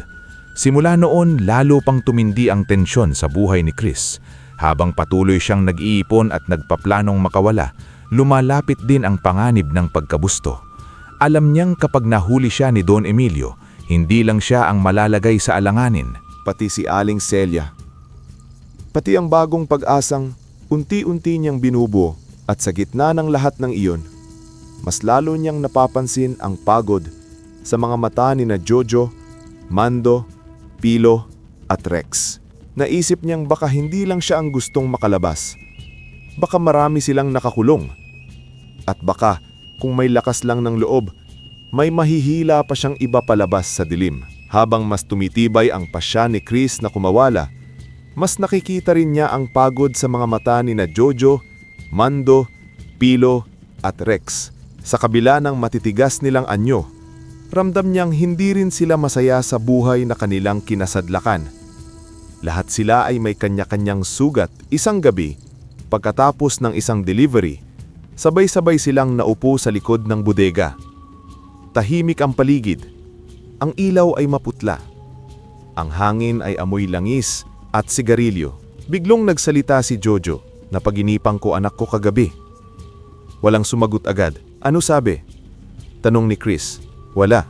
Simula noon, lalo pang tumindi ang tensyon sa buhay ni Chris. Habang patuloy siyang nag-iipon at nagpaplanong makawala, lumalapit din ang panganib ng pagkabusto. Alam niyang kapag nahuli siya ni Don Emilio, hindi lang siya ang malalagay sa alanganin. Pati si Aling Celia. Pati ang bagong pag-asang unti-unti niyang binubuo at sa gitna ng lahat ng iyon, mas lalo niyang napapansin ang pagod sa mga mata ni na Jojo, Mando, Pilo at Rex. Naisip niyang baka hindi lang siya ang gustong makalabas. Baka marami silang nakakulong. At baka kung may lakas lang ng loob, may mahihila pa siyang iba palabas sa dilim. Habang mas tumitibay ang pasya ni Chris na kumawala, mas nakikita rin niya ang pagod sa mga mata ni na Jojo, Mando, Pilo at Rex. Sa kabila ng matitigas nilang anyo, ramdam niyang hindi rin sila masaya sa buhay na kanilang kinasadlakan. Lahat sila ay may kanya-kanyang sugat. Isang gabi, pagkatapos ng isang delivery, sabay-sabay silang naupo sa likod ng bodega. Tahimik ang paligid. Ang ilaw ay maputla. Ang hangin ay amoy langis at sigarilyo. Biglong nagsalita si Jojo. "Napaginipan ko anak ko kagabi." Walang sumagot agad. "Ano sabi?" tanong ni Chris. "Wala.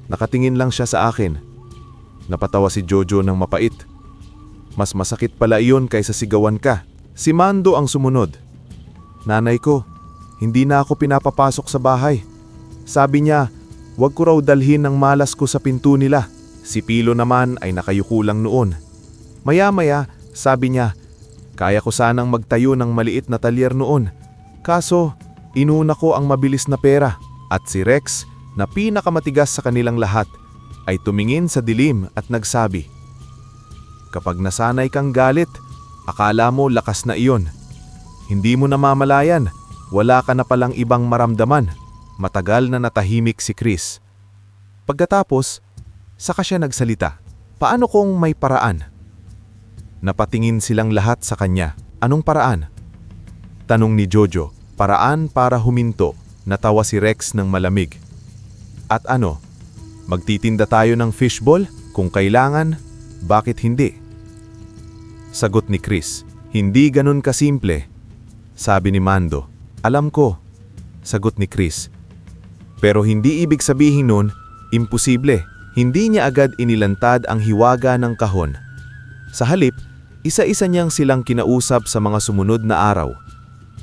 Nakatingin lang siya sa akin." Napatawa si Jojo ng mapait. "Mas masakit pala iyon kaysa sigawan ka." Si Mando ang sumunod. "Nanay ko, hindi na ako pinapapasok sa bahay. Sabi niya, wag ko raw dalhin ng malas ko sa pinto nila. Si Pilo naman ay nakayuko lang noon. Maya-maya, sabi niya, kaya ko sanang magtayo ng maliit na talyer noon. Kaso, inuna ko ang mabilis na pera. At si Rex, na pinakamatigas sa kanilang lahat, ay tumingin sa dilim at nagsabi, kapag nasanay kang galit, akala mo lakas na iyon. Hindi mo namamalayan, wala ka na palang ibang maramdaman. Matagal na natahimik si Chris. Pagkatapos, saka siya nagsalita. Paano kung may paraan? Napatingin silang lahat sa kanya. Anong paraan? Tanong ni Jojo. Paraan para huminto. Natawa si Rex ng malamig. At ano? Magtitinda tayo ng fishball? Kung kailangan, bakit hindi? Sagot ni Chris. Hindi ganun kasimple. Sabi ni Mando. Alam ko. Sagot ni Chris. Pero hindi ibig sabihin nun, imposible. Hindi niya agad inilantad ang hiwaga ng kahon. Sa halip, isa-isa niyang silang kinausap sa mga sumunod na araw.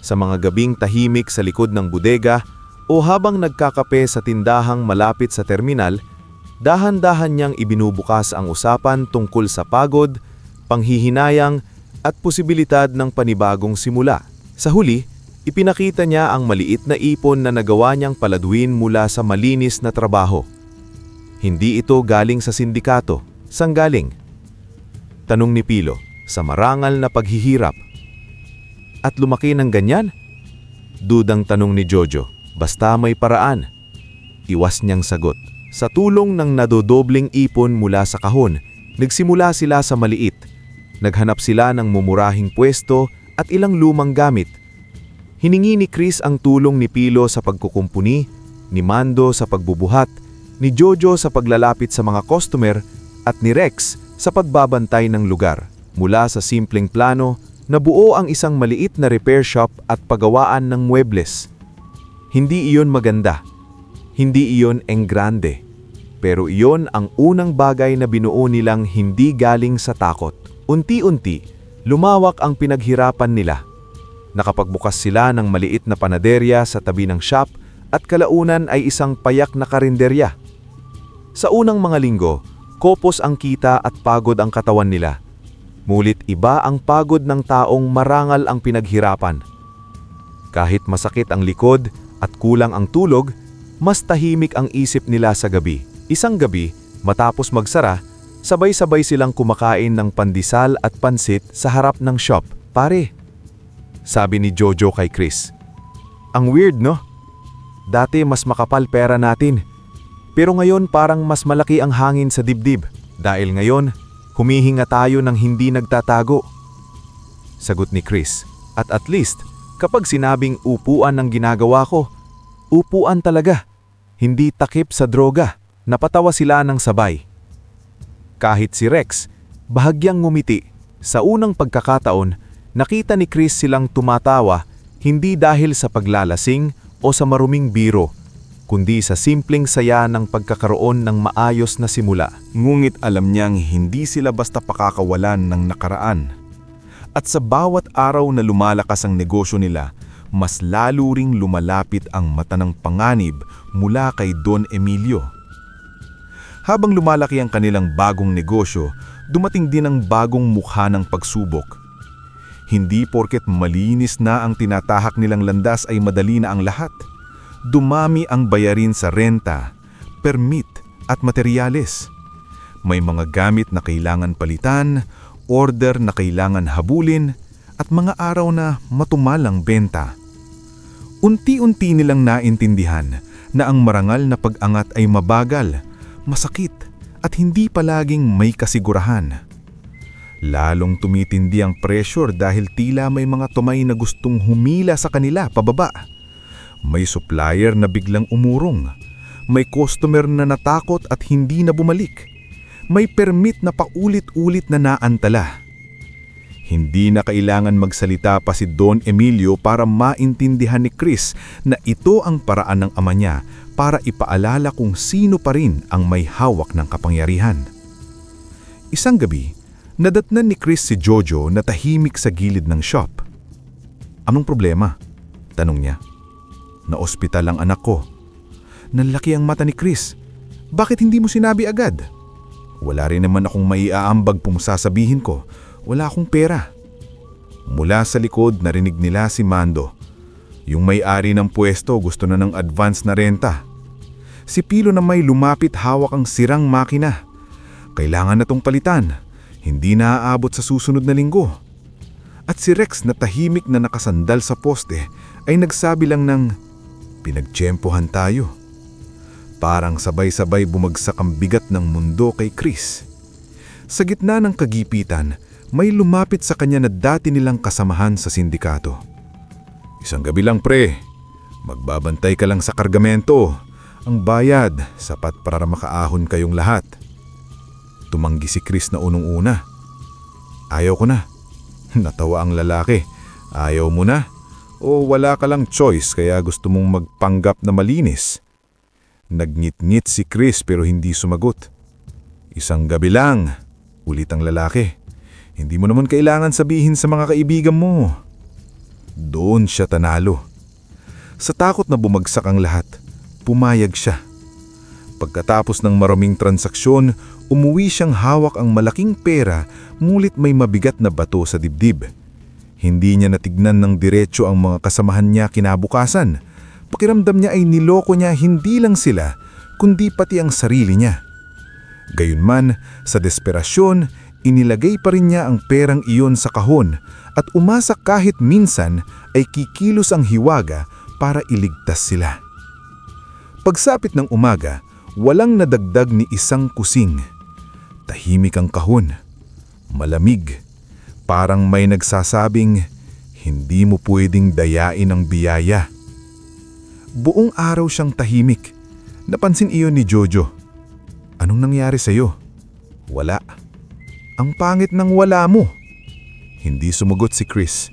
Sa mga gabing tahimik sa likod ng bodega o habang nagkakape sa tindahang malapit sa terminal, dahan-dahan niyang ibinubukas ang usapan tungkol sa pagod, panghihinayang at posibilidad ng panibagong simula. Sa huli, ipinakita niya ang maliit na ipon na nagawa niyang paladuin mula sa malinis na trabaho. Hindi ito galing sa sindikato. Sang galing? Tanong ni Pilo, sa marangal na paghihirap. At lumaki ng ganyan? Dudang tanong ni Jojo, basta may paraan. Iwas niyang sagot. Sa tulong ng nadodobling ipon mula sa kahon, nagsimula sila sa maliit. Naghanap sila ng mumurahing pwesto at ilang lumang gamit. Hiningi ni Chris ang tulong ni Pilo sa pagkukumpuni, ni Mando sa pagbubuhat, ni Jojo sa paglalapit sa mga customer at ni Rex sa pagbabantay ng lugar. Mula sa simpleng plano, nabuo ang isang maliit na repair shop at pagawaan ng muebles. Hindi iyon maganda. Hindi iyon enggrande. Pero iyon ang unang bagay na binuo nilang hindi galing sa takot. Unti-unti, lumawak ang pinaghirapan nila. Nakapagbukas sila ng maliit na panaderya sa tabi ng shop at kalaunan ay isang payak na karinderya. Sa unang mga linggo, kopos ang kita at pagod ang katawan nila. Mulit iba ang pagod ng taong marangal ang pinaghirapan. Kahit masakit ang likod at kulang ang tulog, mas tahimik ang isip nila sa gabi. Isang gabi, matapos magsara, sabay-sabay silang kumakain ng pandesal at pansit sa harap ng shop. Pare, sabi ni Jojo kay Chris. Ang weird, no? Dati mas makapal pera natin. Pero ngayon parang mas malaki ang hangin sa dibdib. Dahil ngayon, humihinga tayo ng hindi nagtatago. Sagot ni Chris. At least, kapag sinabing upuan ang ginagawa ko, upuan talaga. Hindi takip sa droga. Napatawa sila ng sabay. Kahit si Rex, bahagyang ngumiti. Sa unang pagkakataon, nakita ni Chris silang tumatawa hindi dahil sa paglalasing o sa maruming biro, kundi sa simpleng saya ng pagkakaroon ng maayos na simula. Ngunit alam niyang hindi sila basta pakakawalan ng nakaraan. At sa bawat araw na lumalakas ang negosyo nila, mas lalo ring lumalapit ang mata ng panganib mula kay Don Emilio. Habang lumalaki ang kanilang bagong negosyo, dumating din ang bagong mukha ng pagsubok. Hindi porket malinis na ang tinatahak nilang landas ay madali na ang lahat. Dumami ang bayarin sa renta, permit at materyales. May mga gamit na kailangan palitan, order na kailangan habulin, at mga araw na matumalang benta. Unti-unti nilang naintindihan na ang marangal na pag-angat ay mabagal, masakit at hindi palaging may kasigurahan. Lalong tumitindi ang pressure dahil tila may mga tumay na gustong humila sa kanila pababa. May supplier na biglang umurong. May customer na natakot at hindi na bumalik. May permit na paulit-ulit na naantala. Hindi na kailangan magsalita pa si Don Emilio para maintindihan ni Chris na ito ang paraan ng ama niya para ipaalala kung sino pa rin ang may hawak ng kapangyarihan. Isang gabi, nadatnan ni Chris si Jojo na tahimik sa gilid ng shop. Anong problema? Tanong niya. Na-ospital ang anak ko. Nanlaki ang mata ni Chris. Bakit hindi mo sinabi agad? Wala rin naman akong maiaambag kung sasabihin ko. Wala akong pera. Mula sa likod narinig nila si Mando. Yung may-ari ng pwesto gusto na ng advance na renta. Si Pilo na may lumapit hawak ang sirang makina. Kailangan na tong palitan. Hindi na aabot sa susunod na linggo. At si Rex na tahimik na nakasandal sa poste ay nagsabi lang ng, "Pinagtiyempohan tayo." Parang sabay-sabay bumagsak ang bigat ng mundo kay Chris. Sa gitna ng kagipitan, may lumapit sa kanya na dati nilang kasamahan sa sindikato. "Isang gabi lang pre, magbabantay ka lang sa kargamento. Ang bayad, sapat para makaahon kayong lahat." Tumanggi si Chris na unong-una. "Ayaw ko na." Natawa ang lalaki. "Ayaw mo na? O wala ka lang choice kaya gusto mong magpanggap na malinis?" Nagngit-ngit si Chris pero hindi sumagot. "Isang gabi lang," ulit ang lalaki. "Hindi mo naman kailangan sabihin sa mga kaibigan mo." Doon siya tanalo. Sa takot na bumagsak ang lahat, pumayag siya. Pagkatapos ng maraming transaksyon, umuwi siyang hawak ang malaking pera, ngunit may mabigat na bato sa dibdib. Hindi niya natignan ng diretso ang mga kasamahan niya kinabukasan. Pakiramdam niya ay niloko niya hindi lang sila, kundi pati ang sarili niya. Gayunman, sa desperasyon, inilagay pa rin niya ang perang iyon sa kahon at umasa kahit minsan ay kikilos ang hiwaga para iligtas sila. Pagsapit ng umaga, walang nadagdag ni isang kusing. Tahimik ang kahon. Malamig. Parang may nagsasabing, "Hindi mo pwedeng dayain ang biyaya." Buong araw siyang tahimik. Napansin iyon ni Jojo. "Anong nangyari sa'yo?" "Wala." "Ang pangit ng wala mo." Hindi sumagot si Chris.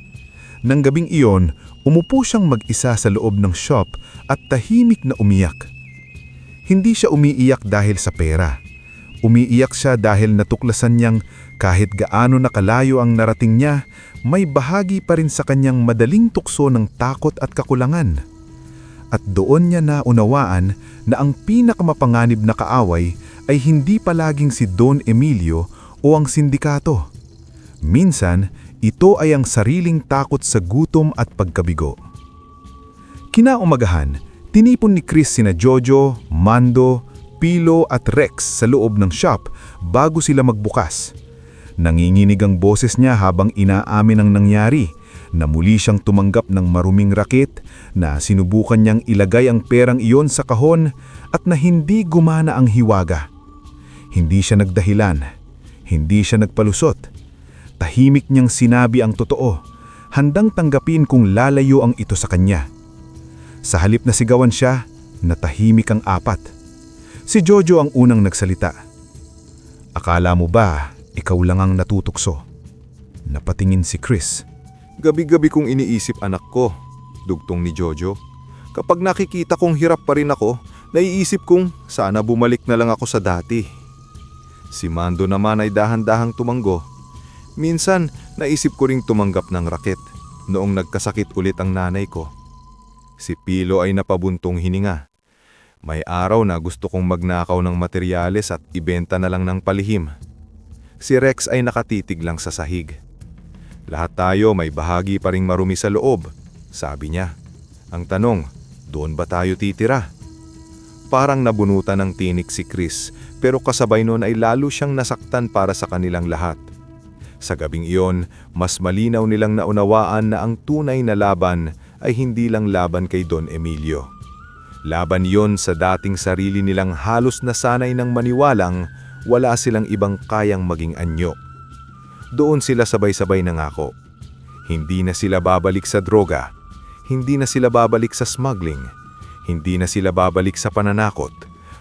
Nang gabing iyon, umupo siyang mag-isa sa loob ng shop at tahimik na umiyak. Hindi siya umiiyak dahil sa pera. Umiiyak siya dahil natuklasan niyang kahit gaano nakalayo ang narating niya, may bahagi pa rin sa kanyang madaling tukso ng takot at kakulangan. At doon niya naunawaan na ang pinakamapanganib na kaaway ay hindi palaging si Don Emilio o ang sindikato. Minsan, ito ay ang sariling takot sa gutom at pagkabigo. Kinaumagahan, tinipon ni Chris sina Jojo, Mando, Pilo at Rex sa loob ng shop bago sila magbukas. Nanginginig ang boses niya habang inaamin ang nangyari, na muli siyang tumanggap ng maruming rakit, na sinubukan niyang ilagay ang perang iyon sa kahon at na hindi gumana ang hiwaga. Hindi siya nagdahilan, hindi siya nagpalusot. Tahimik niyang sinabi ang totoo, handang tanggapin kung lalayo ang ito sa kanya. Sa halip na sigawan siya, natahimik ang apat. Si Jojo ang unang nagsalita. "Akala mo ba ikaw lang ang natutukso?" Napatingin si Chris. "Gabi-gabi kong iniisip anak ko," dugtong ni Jojo. "Kapag nakikita kong hirap pa rin ako, naiisip kong sana bumalik na lang ako sa dati." Si Mando naman ay dahan-dahang tumanggo. "Minsan, naisip ko ring tumanggap ng raket noong nagkasakit ulit ang nanay ko." Si Pilo ay napabuntong hininga. "May araw na gusto kong magnakaw ng materyales at ibenta na lang ng palihim." Si Rex ay nakatitig lang sa sahig. "Lahat tayo may bahagi pa ring marumi sa loob," sabi niya. "Ang tanong, doon ba tayo titira?" Parang nabunutan ng tinik si Chris, pero kasabay noon ay lalo siyang nasaktan para sa kanilang lahat. Sa gabing iyon, mas malinaw nilang naunawaan na ang tunay na laban ay hindi lang laban kay Don Emilio. Laban yon sa dating sarili nilang halos nasanay ng maniwalang wala silang ibang kayang maging anyo. Doon sila sabay-sabay nangako. Hindi na sila babalik sa droga, hindi na sila babalik sa smuggling, hindi na sila babalik sa pananakot,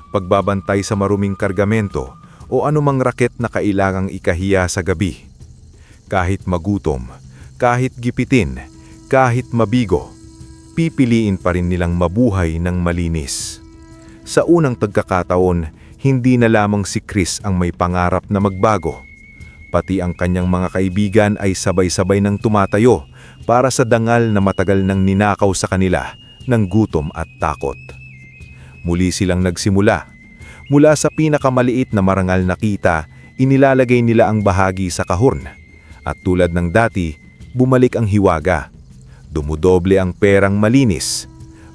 pagbabantay sa maruming kargamento o anumang raket na kailangang ikahiya sa gabi. Kahit magutom, kahit gipitin, kahit mabigo, pipiliin pa rin nilang mabuhay ng malinis. Sa unang pagkakataon, hindi na lamang si Chris ang may pangarap na magbago. Pati ang kanyang mga kaibigan ay sabay-sabay nang tumatayo para sa dangal na matagal nang ninakaw sa kanila ng gutom at takot. Muli silang nagsimula. Mula sa pinakamaliit na marangal na kita, inilalagay nila ang bahagi sa kahorn. At tulad ng dati, bumalik ang hiwaga. Dumudoble ang perang malinis.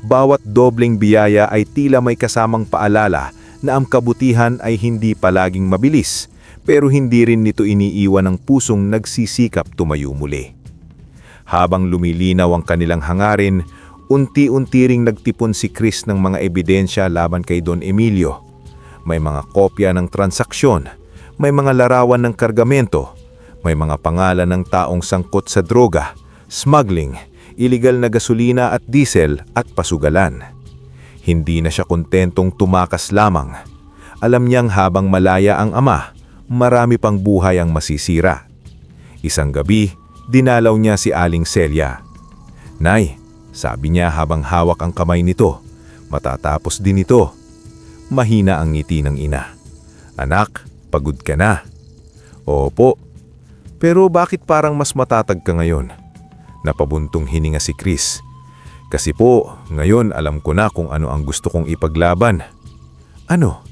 Bawat dobleng biyaya ay tila may kasamang paalala na ang kabutihan ay hindi palaging mabilis, pero hindi rin nito iniiwan ang pusong nagsisikap tumayo muli. Habang lumilinaw ang kanilang hangarin, unti-unti ring nagtipon si Chris ng mga ebidensya laban kay Don Emilio. May mga kopya ng transaksyon, may mga larawan ng kargamento, may mga pangalan ng taong sangkot sa droga, smuggling, iligal na gasolina at diesel at pasugalan. Hindi na siya kontentong tumakas lamang. Alam niyang habang malaya ang ama, marami pang buhay ang masisira. Isang gabi, dinalaw niya si Aling Celia. "Nay," sabi niya habang hawak ang kamay nito, "matatapos din ito." Mahina ang ngiti ng ina. "Anak, pagod ka na." "Opo. Pero bakit parang mas matatag ka ngayon?" Napabuntong hininga si Chris. "Kasi po, ngayon alam ko na kung ano ang gusto kong ipaglaban." "Ano?"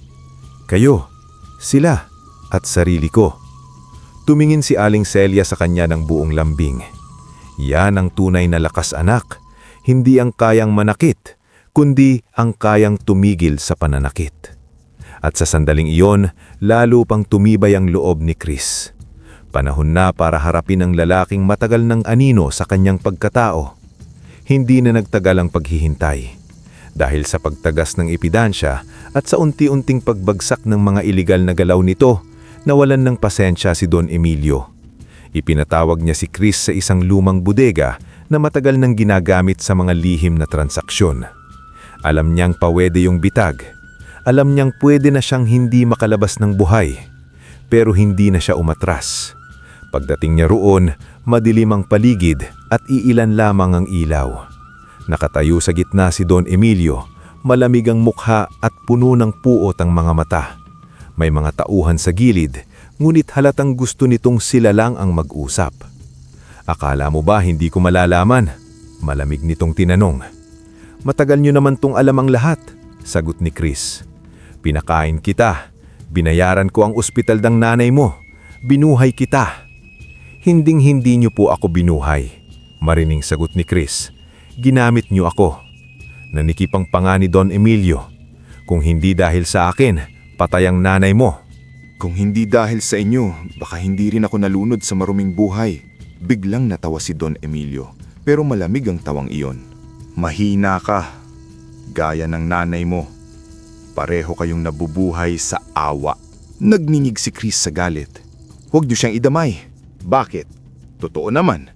"Kayo, sila, at sarili ko." Tumingin si Aling Celia sa kanya ng buong lambing. "Yan ang tunay na lakas, anak. Hindi ang kayang manakit, kundi ang kayang tumigil sa pananakit." At sa sandaling iyon, lalo pang tumibay ang loob ni Chris. Panahon na para harapin ang lalaking matagal ng anino sa kanyang pagkatao. Hindi na nagtagal ang paghihintay. Dahil sa pagtagas ng epidansya at sa unti-unting pagbagsak ng mga iligal na galaw nito, nawalan ng pasensya si Don Emilio. Ipinatawag niya si Chris sa isang lumang bodega na matagal nang ginagamit sa mga lihim na transaksyon. Alam niyang pawede yung bitag. Alam niyang pwede na siyang hindi makalabas ng buhay. Pero hindi na siya umatras. Pagdating niya roon, madilim ang paligid at iilan lamang ang ilaw. Nakatayo sa gitna si Don Emilio, malamig ang mukha at puno ng puot ang mga mata. May mga tauhan sa gilid, ngunit halatang gusto nitong sila lang ang mag-usap. "Akala mo ba hindi ko malalaman?" Malamig nitong tinanong. "Matagal niyo naman tong alam ang lahat," sagot ni Chris. "Pinakain kita, binayaran ko ang ospital ng nanay mo, binuhay kita." "Hinding-hindi niyo po ako binuhay," marining sagot ni Chris. "Ginamit niyo ako." Nanikipang panga ni Don Emilio. "Kung hindi dahil sa akin, patay ang nanay mo." Kung hindi dahil sa inyo, baka hindi rin ako nalunod sa maruming buhay. Biglang natawa si Don Emilio, pero malamig ang tawang iyon. "Mahina ka, gaya ng nanay mo. Pareho kayong nabubuhay sa awa." Nagninig si Chris sa galit. "Huwag niyo siyang idamay." "Bakit? Totoo naman.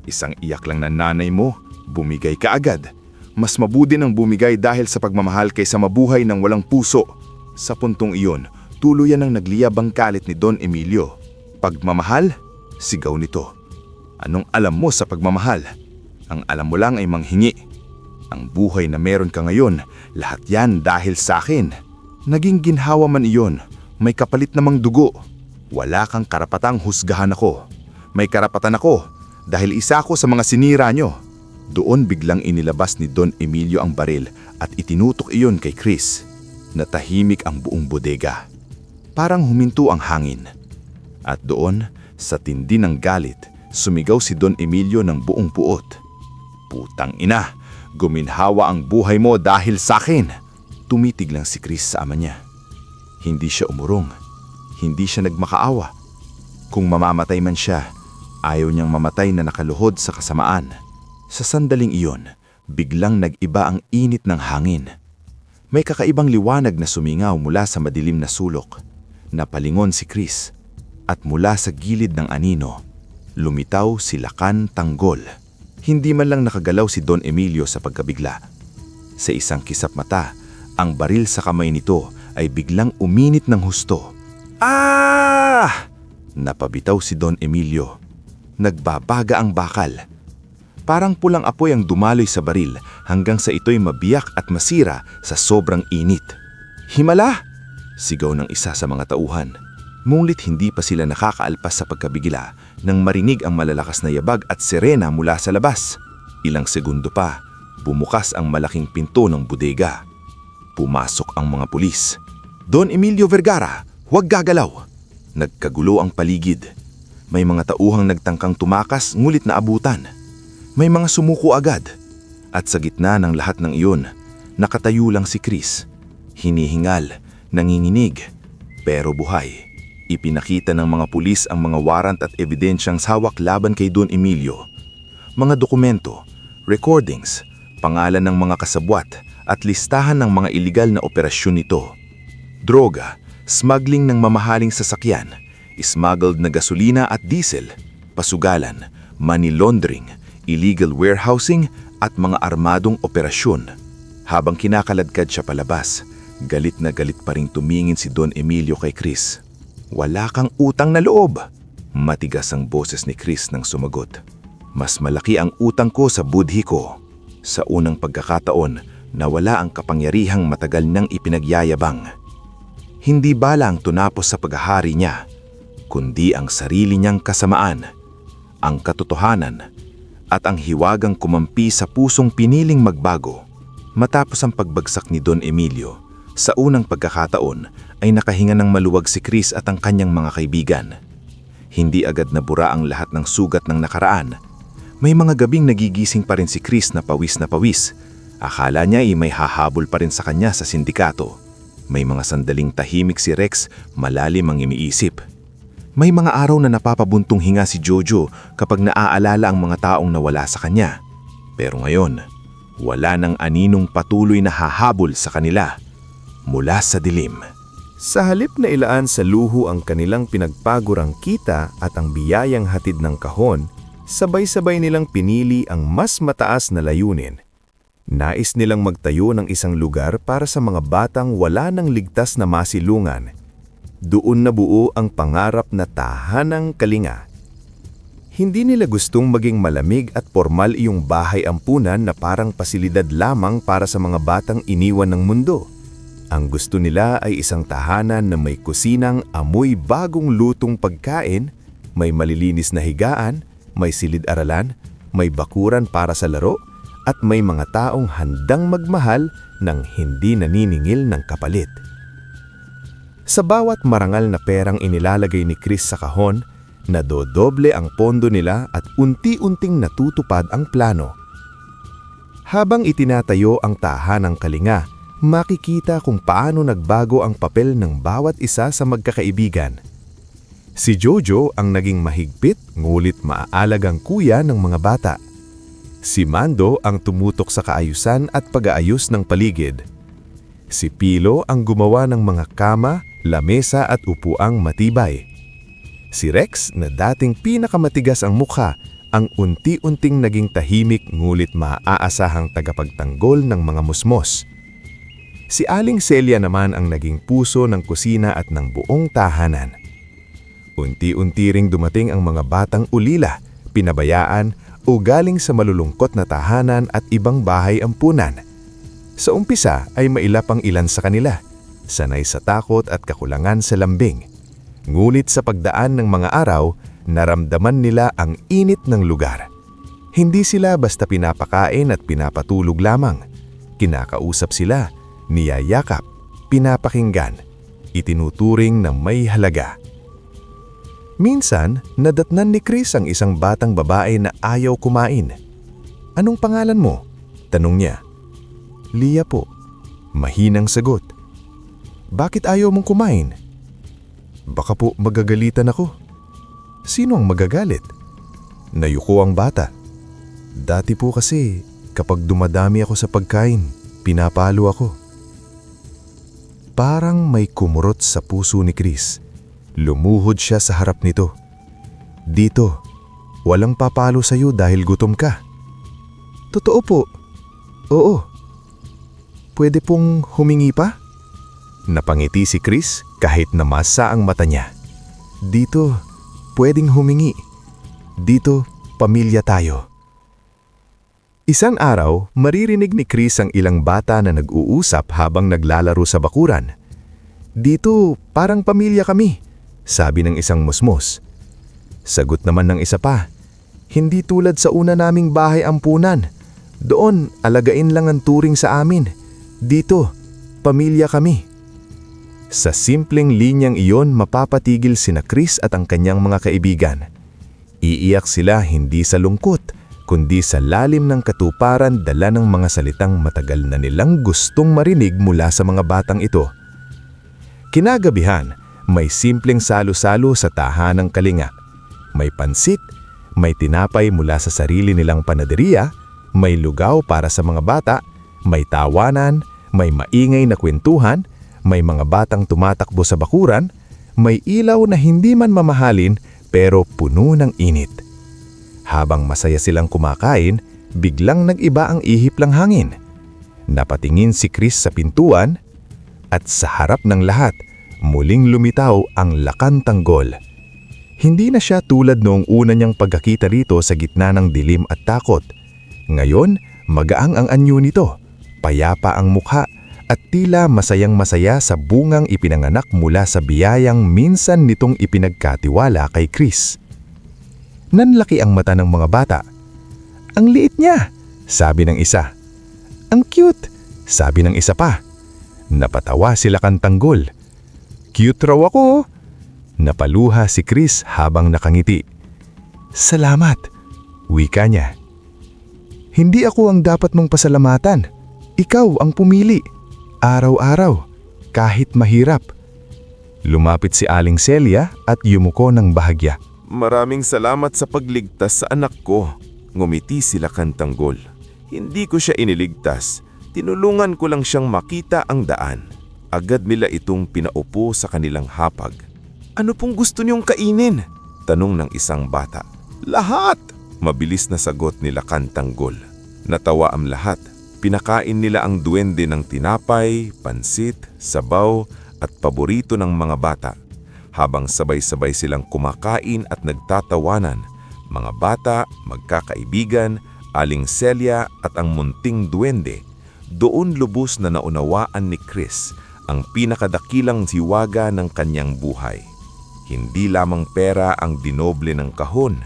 Isang iyak lang ng nanay mo, bumigay ka agad. Mas mabuti nang bumigay dahil sa pagmamahal kaysa mabuhay ng walang puso." Sa puntong iyon, tuluyan ang nagliyab ang galit ni Don Emilio. "Pagmamahal?" sigaw nito. "Anong alam mo sa pagmamahal? Ang alam mo lang ay manghingi. Ang buhay na meron ka ngayon, lahat yan dahil sa akin. Naging ginhawa man iyon, may kapalit namang dugo. Wala kang karapatang husgahan ako. May karapatan ako dahil isa ako sa mga sinira nyo." Doon biglang inilabas ni Don Emilio ang baril at itinutok iyon kay Chris. Natahimik ang buong bodega. Parang huminto ang hangin. At doon, sa tindi ng galit, sumigaw si Don Emilio ng buong puot. "Putang ina, guminhawa ang buhay mo dahil sa akin." Tumitig lang si Chris sa ama niya. Hindi siya umurong. Hindi siya nagmakaawa. Kung mamamatay man siya, ayaw niyang mamatay na nakaluhod sa kasamaan. Sa sandaling iyon, biglang nag-iba ang init ng hangin. May kakaibang liwanag na sumingaw mula sa madilim na sulok. Napalingon si Chris, at mula sa gilid ng anino, lumitaw si Lakan Tanggol. Hindi man lang nakagalaw si Don Emilio sa pagkabigla. Sa isang kisap mata, ang baril sa kamay nito ay biglang uminit ng husto. "Ah!" Napabitaw si Don Emilio. Nagbabaga ang bakal. Parang pulang apoy ang dumaloy sa baril hanggang sa ito'y mabiyak at masira sa sobrang init. "Himala!" sigaw ng isa sa mga tauhan. Ngunit hindi pa sila nakakaalpas sa pagkabigla nang marinig ang malalakas na yabag at sirena mula sa labas. Ilang segundo pa, Bumukas ang malaking pinto ng bodega. Pumasok ang mga pulis. Don Emilio Vergara, huwag gagalaw! Nagkagulo ang paligid. May mga tauhang nagtangkang tumakas ngulit na abutan. May mga sumuko agad. At sa gitna ng lahat ng iyon, nakatayo lang si Chris. Hinihingal, nanginginig, pero buhay. Ipinakita ng mga pulis ang mga warrant at ebidensyang hawak laban kay Don Emilio. Mga dokumento, recordings, pangalan ng mga kasabwat at listahan ng mga iligal na operasyon nito. Droga, smuggling ng mamahaling sasakyan, smuggled na gasolina at diesel, pasugalan, money laundering, illegal warehousing at mga armadong operasyon. Habang kinakaladkad siya palabas, galit na galit pa ring tumingin si Don Emilio kay Chris. Wala kang utang na loob! Matigas ang boses ni Chris nang sumagot. Mas malaki ang utang ko sa budhi ko. Sa unang pagkakataon, nawala ang kapangyarihang matagal nang ipinagyayabang. Hindi bala ang tunapos sa paghahari niya, kundi ang sarili niyang kasamaan, ang katotohanan, at ang hiwagang kumampi sa pusong piniling magbago. Matapos ang pagbagsak ni Don Emilio, sa unang pagkakataon ay nakahinga ng maluwag si Chris at ang kanyang mga kaibigan. Hindi agad nabura ang lahat ng sugat ng nakaraan. May mga gabing nagigising pa rin si Chris na pawis na pawis. Akala niya ay may hahabol pa rin sa kanya sa sindikato. May mga sandaling tahimik si Rex, malalim ang iniisip. May mga araw na napapabuntong hinga si Jojo kapag naaalala ang mga taong nawala sa kanya. Pero ngayon, wala nang aninong patuloy na hahabol sa kanila mula sa dilim. Sa halip na ilaan sa luho ang kanilang pinagpagurang kita at ang biyayang hatid ng kahon, sabay-sabay nilang pinili ang mas mataas na layunin. Nais nilang magtayo ng isang lugar para sa mga batang wala ng ligtas na masilungan. Doon nabuo ang pangarap na tahanang kalinga. Hindi nila gustong maging malamig at formal iyong bahay ampunan na parang pasilidad lamang para sa mga batang iniwan ng mundo. Ang gusto nila ay isang tahanan na may kusinang amoy bagong lutong pagkain, may malilinis na higaan, may silid-aralan, may bakuran para sa laro, at may mga taong handang magmahal ng hindi naniningil ng kapalit. Sa bawat marangal na perang inilalagay ni Chris sa kahon, nadodoble ang pondo nila at unti-unting natutupad ang plano. Habang itinatayo ang tahanang kalinga, makikita kung paano nagbago ang papel ng bawat isa sa magkakaibigan. Si Jojo ang naging mahigpit ngulit maaalag ang kuya ng mga bata. Si Mando ang tumutok sa kaayusan at pag-aayos ng paligid. Si Pilo ang gumawa ng mga kama, lamesa at upuang matibay. Si Rex na dating pinakamatigas ang mukha ang unti-unting naging tahimik ngulit maaasahang tagapagtanggol ng mga musmos. Si Aling Celia naman ang naging puso ng kusina at ng buong tahanan. Unti-unti ring dumating ang mga batang ulila, pinabayaan o galing sa malulungkot na tahanan at ibang bahay ampunan. Sa umpisa ay mailap ang ilan sa kanila, sanay sa takot at kakulangan sa lambing. Ngunit sa pagdaan ng mga araw, naramdaman nila ang init ng lugar. Hindi sila basta pinapakain at pinapatulog lamang. Kinakausap sila, niyayakap, pinapakinggan, itinuturing na may halaga. Minsan, nadatnan ni Chris ang isang batang babae na ayaw kumain. "Anong pangalan mo?" tanong niya. "Lia po." Mahinang sagot. "Bakit ayaw mong kumain?" "Baka po magagalitan ako." "Sino ang magagalit?" Nayuko ang bata. "Dati po kasi, kapag dumadami ako sa pagkain, pinapalo ako." Parang may kumurot sa puso ni Chris. Lumuhod siya sa harap nito. "Dito, walang papalo sa'yo dahil gutom ka." "Totoo po." "Oo." "Pwede pong humingi pa?" Napangiti si Chris kahit namasa ang mata niya. "Dito, pwedeng humingi. Dito, pamilya tayo." Isang araw, maririnig ni Chris ang ilang bata na nag-uusap habang naglalaro sa bakuran. "Dito, parang pamilya kami," sabi ng isang musmos. Sagot naman ng isa pa, "Hindi tulad sa una naming bahay ampunan. Doon, alagain lang ang turing sa amin. Dito, pamilya kami. Sa simpleng linyang iyon, mapapatigil sina Chris at ang kanyang mga kaibigan. Iiyak sila hindi sa lungkot, kundi sa lalim ng katuparan dala ng mga salitang matagal na nilang gustong marinig mula sa mga batang ito. Kinagabihan, may simpleng salo-salo sa tahanang Kalinga. May pansit, may tinapay mula sa sarili nilang panaderya, may lugaw para sa mga bata, may tawanan, may maingay na kwentuhan, may mga batang tumatakbo sa bakuran, may ilaw na hindi man mamahalin pero puno ng init. Habang masaya silang kumakain, biglang nag-iba ang ihip ng hangin. Napatingin si Chris sa pintuan at sa harap ng lahat, muling lumitaw ang lakantanggol. Hindi na siya tulad noong una niyang pagkakita rito sa gitna ng dilim at takot. Ngayon, magaang ang anyo nito, payapa ang mukha at tila masayang-masaya sa bungang ipinanganak mula sa biyayang minsan nitong ipinagkatiwala kay Chris. Nanlaki ang mata ng mga bata. "Ang liit niya," sabi ng isa. "Ang cute," sabi ng isa pa. Napatawa sila Kantanggol. "Cute raw ako." Napaluha si Chris habang nakangiti. "Salamat," wika niya. "Hindi ako ang dapat mong pasalamatan. Ikaw ang pumili. Araw-araw, kahit mahirap." Lumapit si Aling Celia at yumuko ng bahagya. "Maraming salamat sa pagligtas sa anak ko." Ngumiti sila Kantanggol. "Hindi ko siya iniligtas. Tinulungan ko lang siyang makita ang daan." Agad nila itong pinaupo sa kanilang hapag. "Ano pong gusto niyong kainin?" tanong ng isang bata. "Lahat!" mabilis na sagot nila Kantanggol. Natawa ang lahat. Pinakain nila ang duwende ng tinapay, pansit, sabaw at paborito ng mga bata. Habang sabay-sabay silang kumakain at nagtatawanan, mga bata, magkakaibigan, Aling Celia at ang munting duwende, doon lubos na naunawaan ni Chris ang pinakadakilang hiwaga ng kanyang buhay. Hindi lamang pera ang dinoble ng kahon,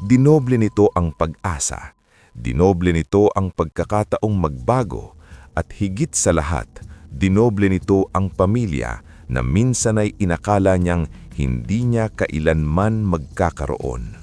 dinoble nito ang pag-asa, dinoble nito ang pagkakataong magbago, at higit sa lahat, dinoble nito ang pamilya na minsan ay inakala niyang hindi niya kailanman magkakaroon.